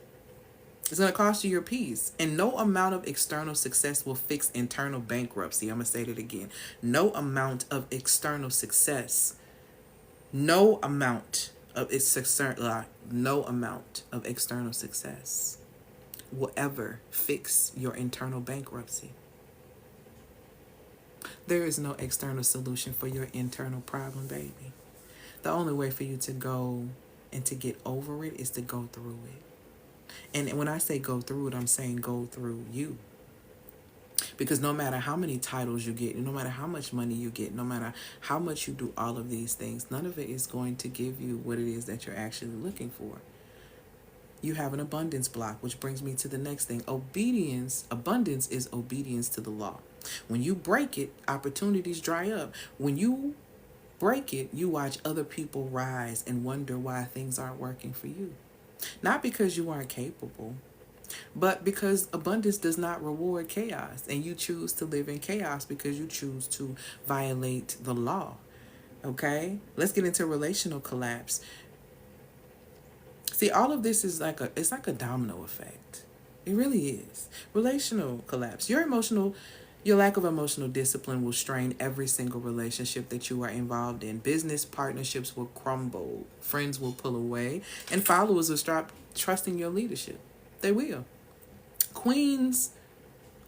It's going to cost you your peace. And no amount of external success will fix internal bankruptcy. I'm going to say that again. No amount of external success, no amount of external success will ever fix your internal bankruptcy. There is no external solution for your internal problem, baby. The only way for you to go and to get over it is to go through it. And when I say go through it, I'm saying go through you. Because no matter how many titles you get, no matter how much money you get, no matter how much you do all of these things, none of it is going to give you what it is that you're actually looking for. You have an abundance block, which brings me to the next thing. Abundance is obedience to the law. When you break it, opportunities dry up. When you break it, you watch other people rise and wonder why things aren't working for you. Not because you aren't capable, but because abundance does not reward chaos, and you choose to live in chaos because you choose to violate the law. Okay? Let's get into relational collapse. See, all of this is it's like a domino effect. It really is. Relational collapse. Your lack of emotional discipline will strain every single relationship that you are involved in. Business partnerships will crumble, friends will pull away, and followers will stop trusting your leadership. They will. Queens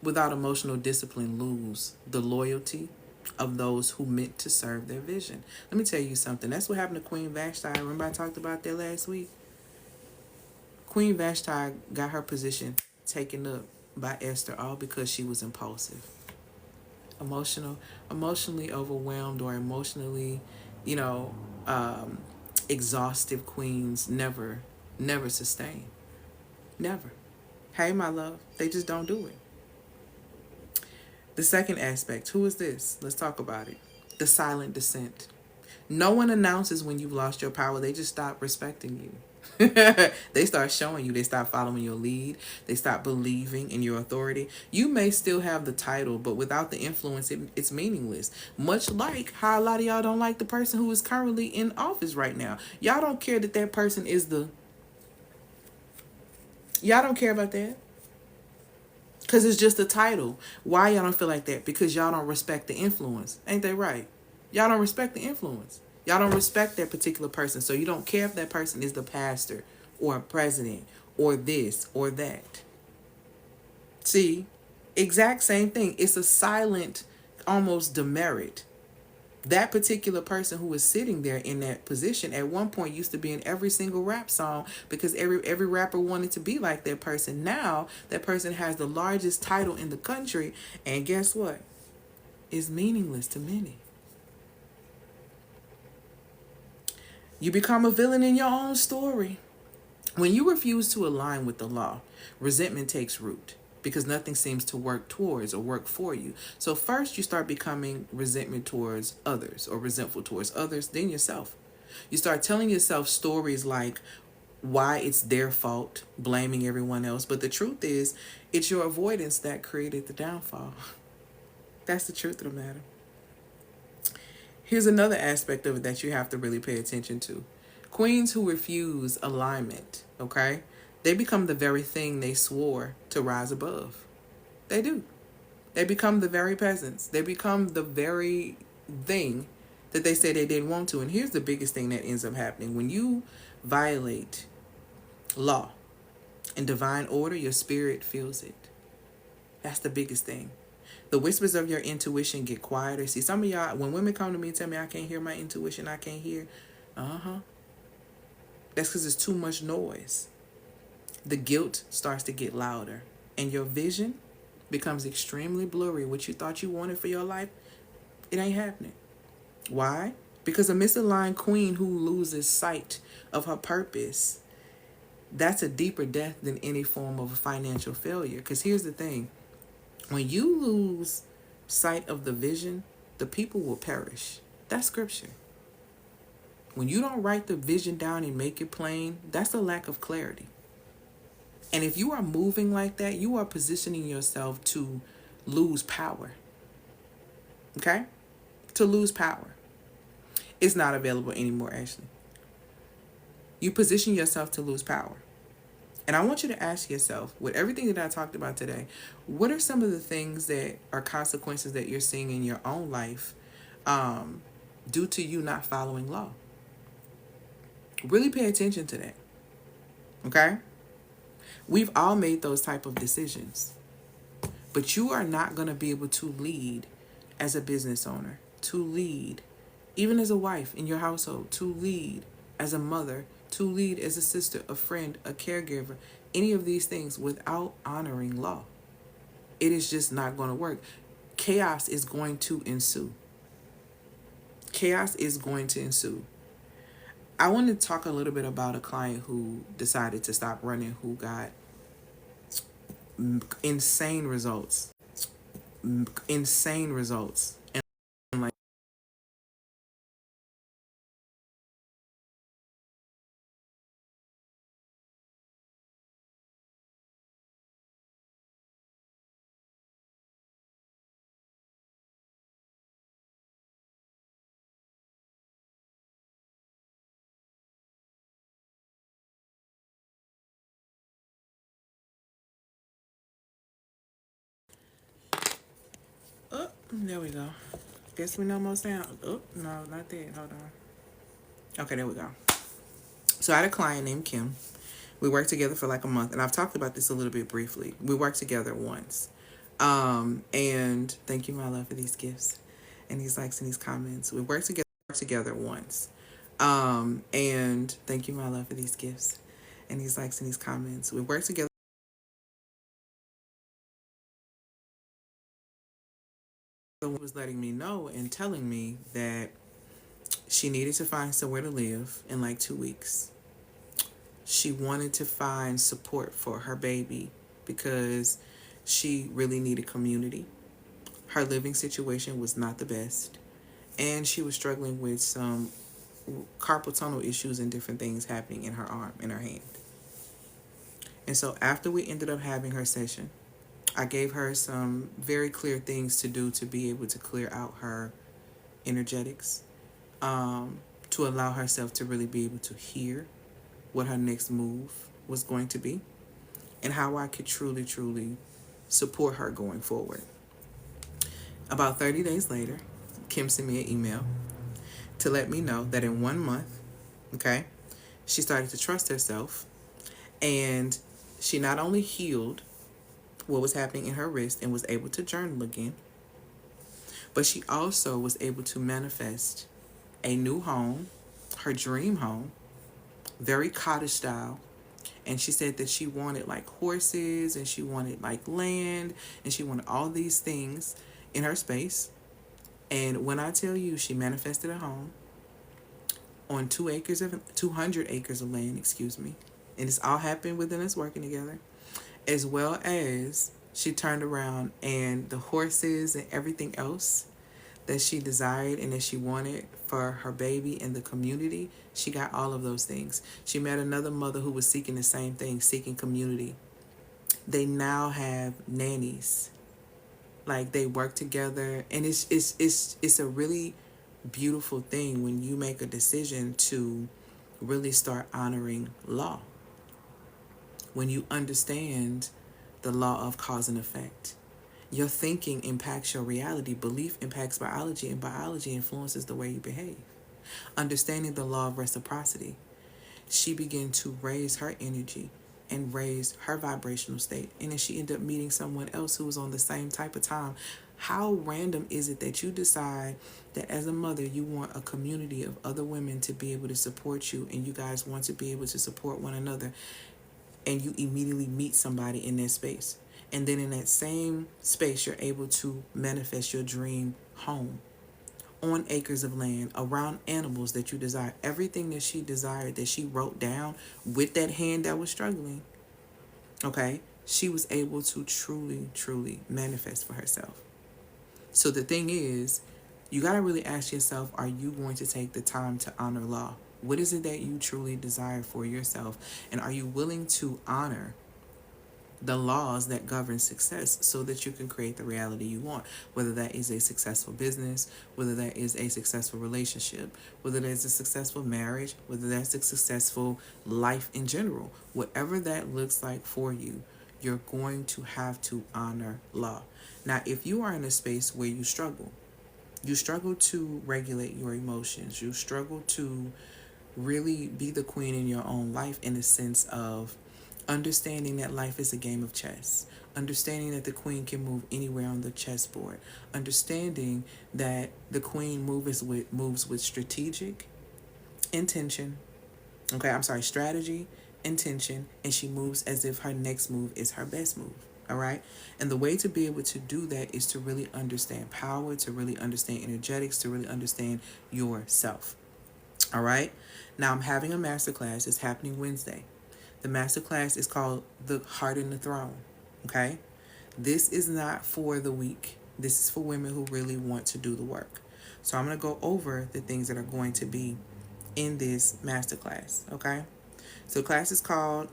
without emotional discipline lose the loyalty of those who meant to serve their vision. Let me tell you something. That's what happened to Queen Vashti. Remember I talked about that last week? Queen Vashti got her position taken up by Esther all because she was impulsive. Emotional, emotionally overwhelmed or emotionally, you know, um, exhaustive queens never sustain. Never. Hey, my love, they just don't do it. The second aspect, who is this? Let's talk about it. The silent descent. No one announces when you've lost your power. They just stop respecting you. They start showing you. They stop following your lead. They stop believing in your authority. You may still have the title, but without the influence, it's meaningless. Much like how a lot of y'all don't like the person who is currently in office right now. Y'all don't care that that person is the... Y'all don't care about that. Because it's just a title. Why y'all don't feel like that? Because y'all don't respect the influence. Ain't they right? Y'all don't respect the influence. Y'all don't respect that particular person. So you don't care if that person is the pastor or a president or this or that. See, exact same thing. It's a silent, almost demerit. That particular person who was sitting there in that position at one point used to be in every single rap song because every rapper wanted to be like that person. Now that person has the largest title in the country, and guess what? It's meaningless to many. You become a villain in your own story. When you refuse to align with the law, resentment takes root because nothing seems to work towards or work for you. So first you start becoming resentment towards others or resentful towards others, then yourself. You start telling yourself stories like why it's their fault, blaming everyone else. But the truth is, it's your avoidance that created the downfall. That's the truth of the matter. Here's another aspect of it that you have to really pay attention to. Queens who refuse alignment, okay? They become the very thing they swore to rise above. They do. They become the very peasants. They become the very thing that they say they didn't want to. And here's the biggest thing that ends up happening. When you violate law and divine order, your spirit feels it. That's the biggest thing. The whispers of your intuition get quieter. See, some of y'all, when women come to me and tell me I can't hear my intuition, I can't hear, that's because it's too much noise. The guilt starts to get louder, and your vision becomes extremely blurry. What you thought you wanted for your life, it ain't happening. Why? Because a misaligned queen who loses sight of her purpose, that's a deeper death than any form of a financial failure. Because here's the thing. When you lose sight of the vision, the people will perish. That's scripture. When you don't write the vision down and make it plain, that's a lack of clarity. And if you are moving like that, you are positioning yourself to lose power. Okay? To lose power. It's not available anymore, Ashley. You position yourself to lose power. And I want you to ask yourself, with everything that I talked about today, what are some of the things that are consequences that you're seeing in your own life due to you not following law? Really pay attention to that. Okay? We've all made those type of decisions. But you are not going to be able to lead as a business owner, to lead even as a wife in your household, to lead as a mother, to lead as a sister, a friend, a caregiver, any of these things without honoring law. It is just not going to work. Chaos is going to ensue. Chaos is going to ensue. I want to talk a little bit about a client who decided to stop running, who got insane results. Insane results. And like, oh, there we go. Guess we no more sound. Oh, no, not that. Hold on. Okay, there we go. So I had a client named Kim. We worked together for like a month, and I've talked about this a little bit briefly. We worked together once. And thank you, my love, for these gifts and these likes and these comments. We worked together once. And thank you, my love, for these gifts and these likes and these comments. We worked together. Was letting me know and telling me that she needed to find somewhere to live in like 2 weeks. She wanted to find support for her baby because she really needed community. Her living situation was not the best, and she was struggling with some carpal tunnel issues and different things happening in her arm, in her hand. And so after we ended up having her session, I gave her some very clear things to do to be able to clear out her energetics, to allow herself to really be able to hear what her next move was going to be and how I could truly, truly support her going forward. About 30 days later, Kim sent me an email to let me know that in 1 month, okay, she started to trust herself, and she not only healed what was happening in her wrist and was able to journal again, but she also was able to manifest a new home, her dream home, very cottage style. And she said that she wanted like horses and she wanted like land and she wanted all these things in her space. And when I tell you she manifested a home on 200 acres of land, excuse me, and it's all happened within us working together, as well as she turned around and the horses and everything else that she desired and that she wanted for her baby and the community, she got all of those things. She met another mother who was seeking the same thing, seeking community. They now have nannies. Like they work together, and it's a really beautiful thing when you make a decision to really start honoring law. When you understand the law of cause and effect. Your thinking impacts your reality. Belief impacts biology, and biology influences the way you behave. Understanding the law of reciprocity, she began to raise her energy and raise her vibrational state. And then she ended up meeting someone else who was on the same type of time. How random is it that you decide that as a mother, you want a community of other women to be able to support you, and you guys want to be able to support one another, and you immediately meet somebody in that space? And then in that same space, you're able to manifest your dream home on acres of land, around animals that you desire. Everything that she desired, that she wrote down with that hand that was struggling, okay, she was able to truly, truly manifest for herself. So the thing is, you got to really ask yourself, are you going to take the time to honor law? What is it that you truly desire for yourself? And are you willing to honor the laws that govern success so that you can create the reality you want, whether that is a successful business, whether that is a successful relationship, whether that's a successful marriage, whether that's a successful life in general? Whatever that looks like for you, you're going to have to honor law. Now, if you are in a space where you struggle to regulate your emotions, you struggle to really be the queen in your own life, in the sense of Understanding that life is a game of chess. Understanding that the queen can move anywhere on the chessboard. Understanding that the queen moves with strategic intention. Okay, I'm sorry, strategy, intention, and she moves as if her next move is her best move. All right. And the way to be able to do that is to really understand power, to really understand energetics, to really understand yourself. All right. Now I'm having a masterclass. It's happening Wednesday. The masterclass is called The Heart and the Throne. Okay. This is not for the weak. This is for women who really want to do the work. So I'm going to go over the things that are going to be in this masterclass. Okay. So the class is called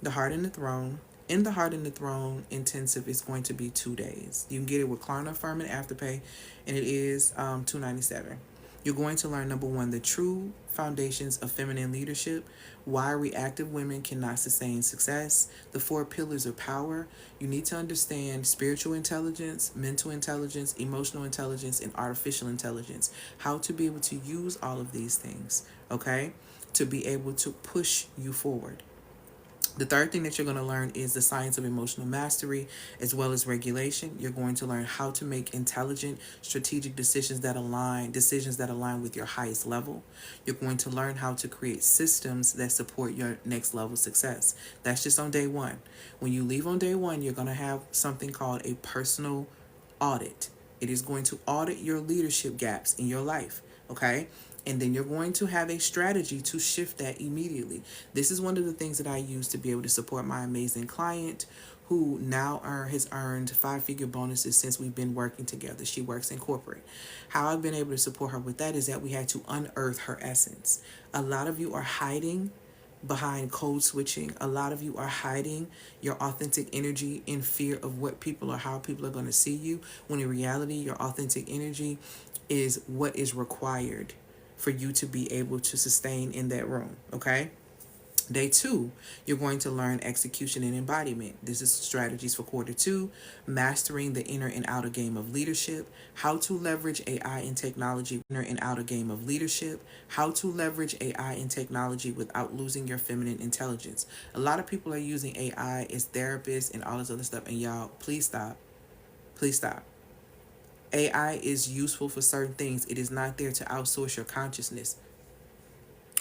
The Heart and the Throne. In the Heart and the Throne intensive is going to be 2 days. You can get it with Klarna Affirm and Afterpay, and it is $297. You're going to learn number one, the true foundations of feminine leadership, why reactive women cannot sustain success, the 4 pillars of power. You need to understand spiritual intelligence, mental intelligence, emotional intelligence, and artificial intelligence. How to be able to use all of these things, okay, to be able to push you forward. The third thing that you're going to learn is the science of emotional mastery as well as regulation. You're going to learn how to make intelligent, strategic decisions that align with your highest level. You're going to learn how to create systems that support your next level success. That's just on day one. When you leave on day one, you're going to have something called a personal audit. It is going to audit your leadership gaps in your life, okay? And then you're going to have a strategy to shift that immediately. This is one of the things that I use to be able to support my amazing client who now has earned 5-figure bonuses since we've been working together. She works in corporate. How I've been able to support her with that is that we had to unearth her essence. A lot of you are hiding behind code switching. A lot of you are hiding your authentic energy in fear of what people or how people are going to see you, when in reality, your authentic energy is what is required for you to be able to sustain in that room, okay? Day two, you're going to learn execution and embodiment. This is strategies for quarter two, mastering the inner and outer game of leadership, how to leverage AI and technology, inner and outer game of leadership, how to leverage AI and technology without losing your feminine intelligence. A lot of people are using AI as therapists and all this other stuff, and y'all, please stop. Please stop. AI is useful for certain things. It is not there to outsource your consciousness.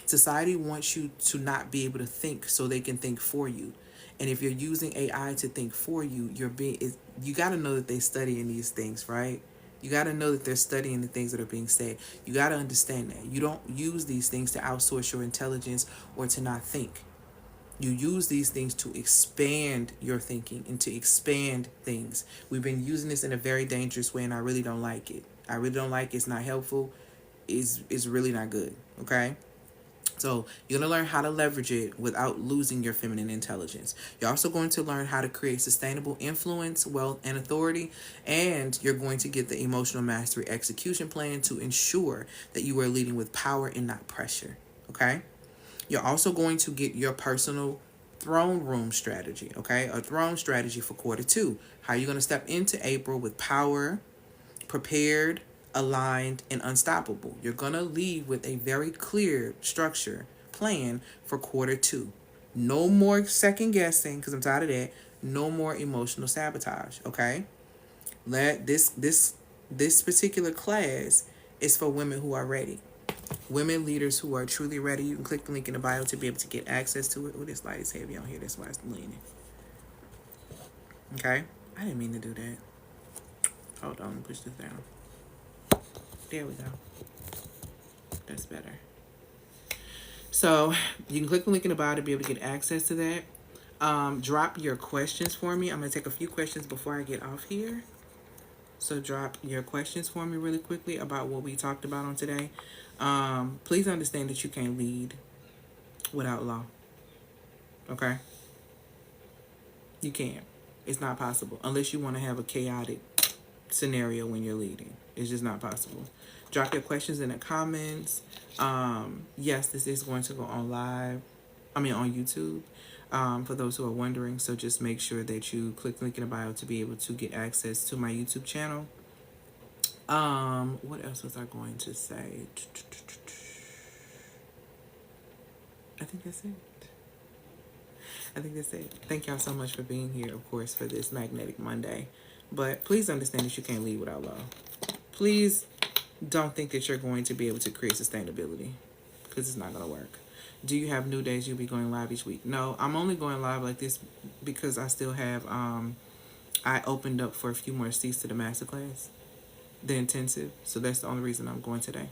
Society wants you to not be able to think so they can think for you. And if you're using AI to think for you, you got to know that they're studying these things, right? You got to know that they're studying the things that are being said. You got to understand that. You don't use these things to outsource your intelligence or to not think. You use these things to expand your thinking and to expand things. We've been using this in a very dangerous way, and I really don't like it. I really don't like it. It's not helpful. It's really not good, okay? So you're going to learn how to leverage it without losing your feminine intelligence. You're also going to learn how to create sustainable influence, wealth, and authority. And you're going to get the emotional mastery execution plan to ensure that you are leading with power and not pressure. Okay? You're also going to get your personal throne room strategy. Okay? A throne strategy for quarter two. How are you going to step into April with power, prepared, aligned, and unstoppable. You're going to leave with a very clear structure plan for quarter two. No more second guessing, because I'm tired of that. No more emotional sabotage. Okay? Let this particular class is for women who are ready. Women leaders who are truly ready. You can click the link in the bio to be able to get access to it. Oh, this light is heavy on here. That's why it's leaning. Okay? I didn't mean to do that. Hold on, push this down. There we go. That's better. So you can click the link in the bio to be able to get access to that. Drop your questions for me. I'm going to take a few questions before I get off here. So drop your questions for me really quickly about what we talked about on today. Please understand that you can't lead without law. Okay? You can't. It's not possible unless you want to have a chaotic scenario when you're leading. It's just not possible. Drop your questions in the comments. Yes, this is going to go on live. On YouTube. For those who are wondering, so just make sure that you click the link in the bio to be able to get access to my YouTube channel. What else was I going to say? I think that's it. I think that's it. Thank y'all so much for being here, of course, for this Magnetic Monday. But please understand that you can't lead without love. Please don't think that you're going to be able to create sustainability, because it's not going to work. Do you have new days you'll be going live each week? No, I'm only going live like this because I still have, I opened up for a few more seats to the masterclass, the intensive. So that's the only reason I'm going today.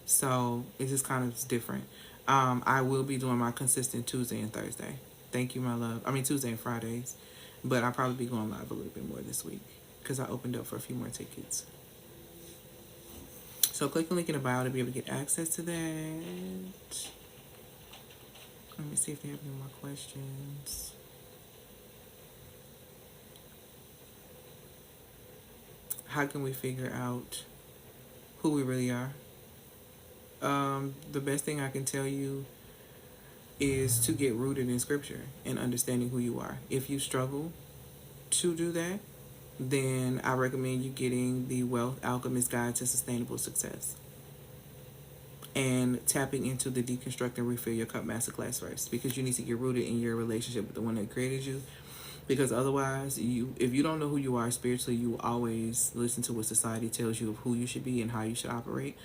So it's just kind of different. I will be doing my consistent Tuesday and Thursday. Thank you, my love. I mean, Tuesday and Fridays. But I'll probably be going live a little bit more this week because I opened up for a few more tickets. So click the link in the bio to be able to get access to that. Let me see if they have any more questions. How can we figure out who we really are? The best thing I can tell you is to get rooted in scripture and understanding who you are. If you struggle to do that, then I recommend you getting the Wealth Alchemist Guide to Sustainable Success and tapping into the Deconstruct and Refill Your Cup Masterclass first, because you need to get rooted in your relationship with the one that created you. Because otherwise, if you don't know who you are spiritually, you will always listen to what society tells you of who you should be and how you should operate.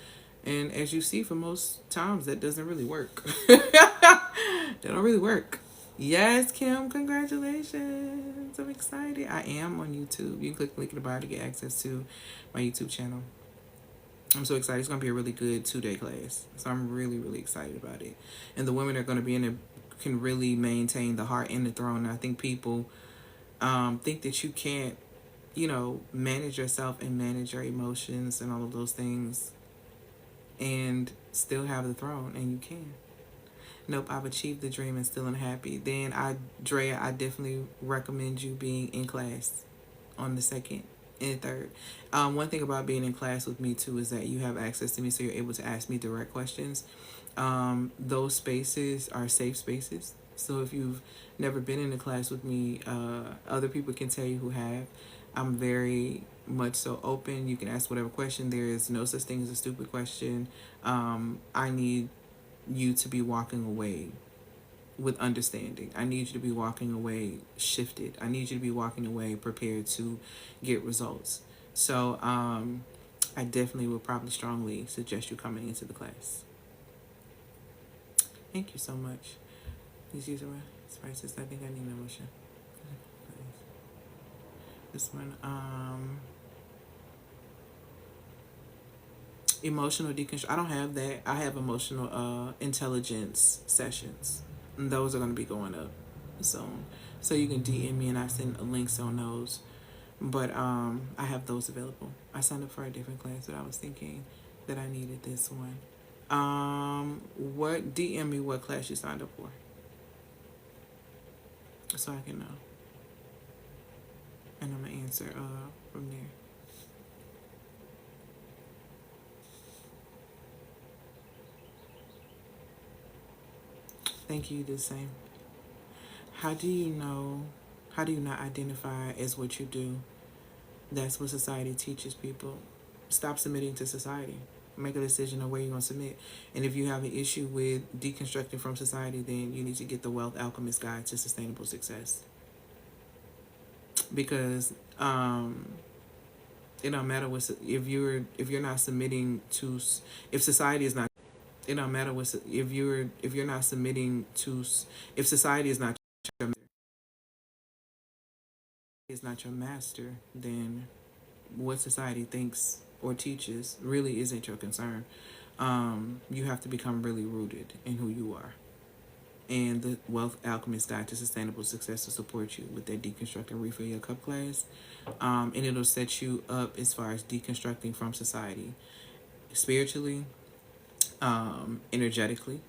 And as you see, for most times, that doesn't really work. That don't really work. Yes, Kim, congratulations. I'm excited. I am on YouTube. You can click the link in the bio to get access to my YouTube channel. I'm so excited. It's going to be a really good 2-day class. So I'm really, really excited about it. And the women that are going to be in it can really maintain the heart and the throne. And I think people think that you can't, manage yourself and manage your emotions and all of those things and still have the throne. And you can. Nope, I've achieved the dream and still unhappy. Then Drea, I definitely recommend you being in class on the 2nd and 3rd. One thing about being in class with me too is that you have access to me, so you're able to ask me direct questions. Those spaces are safe spaces. So if you've never been in a class with me, other people can tell you who have. I'm very much so open. You can ask whatever question. There is no such thing as a stupid question. I need you to be walking away with understanding. I need you to be walking away shifted. I need you to be walking away prepared to get results. So I definitely would probably strongly suggest you coming into the class. Thank you so much. These user spices. I think I need an emotion. This one, emotional deconstruction. I don't have that. I have emotional intelligence sessions. And those are going to be going up soon. So you can DM me and I send links on those. But I have those available. I signed up for a different class, but I was thinking that I needed this one. What DM me what class you signed up for, so I can know, and I'm gonna answer from there. Thank you. The same. How do you know? How do you not identify as what you do? That's what society teaches people. Stop submitting to society. Make a decision on where you're going to submit. And if you have an issue with deconstructing from society, then you need to get the Wealth Alchemist Guide to Sustainable Success. Because it don't matter what, if you're not submitting to, if society is not, it don't matter what, if you're not submitting to, if society is not your master, then what society thinks or teaches really isn't your concern. You have to become really rooted in who you are. And the Wealth Alchemist Guide to Sustainable Success will support you with that Deconstruct and Refill Your Cup class. And it'll set you up as far as deconstructing from society, spiritually, energetically,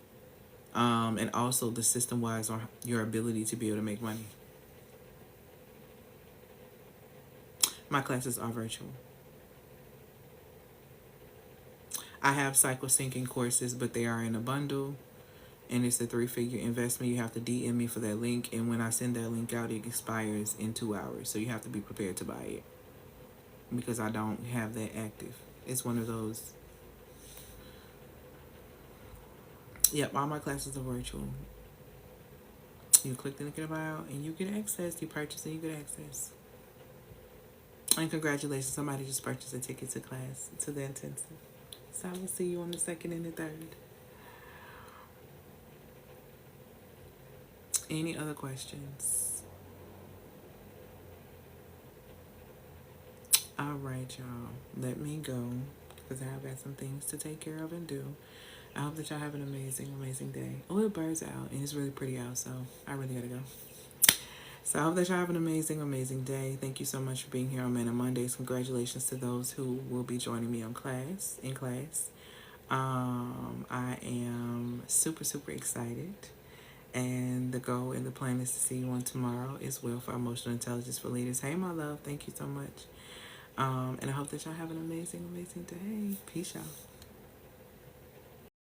and also the system-wise on your ability to be able to make money. My classes are virtual. I have cycle syncing courses, but they are in a bundle, and it's a 3-figure investment. You have to DM me for that link, and when I send that link out, it expires in 2 hours, so you have to be prepared to buy it, because I don't have that active. It's one of those. Yep, all my classes are virtual. You click the link in the bio and you get access. You purchase and you get access. And congratulations, somebody just purchased a ticket to class, to the intensive. So I will see you on the 2nd and the 3rd. Any other questions? All right, y'all. Let me go because I've got some things to take care of and do. I hope that y'all have an amazing, amazing day. Oh, it birds out and it's really pretty out, so I really gotta go. So I hope that y'all have an amazing, amazing day. Thank you so much for being here on Man on Mondays. Congratulations to those who will be joining me in class. I am super, super excited. And the goal and the plan is to see you on tomorrow as well for Emotional Intelligence for Leaders. Hey, my love. Thank you so much. And I hope that y'all have an amazing, amazing day. Peace, y'all.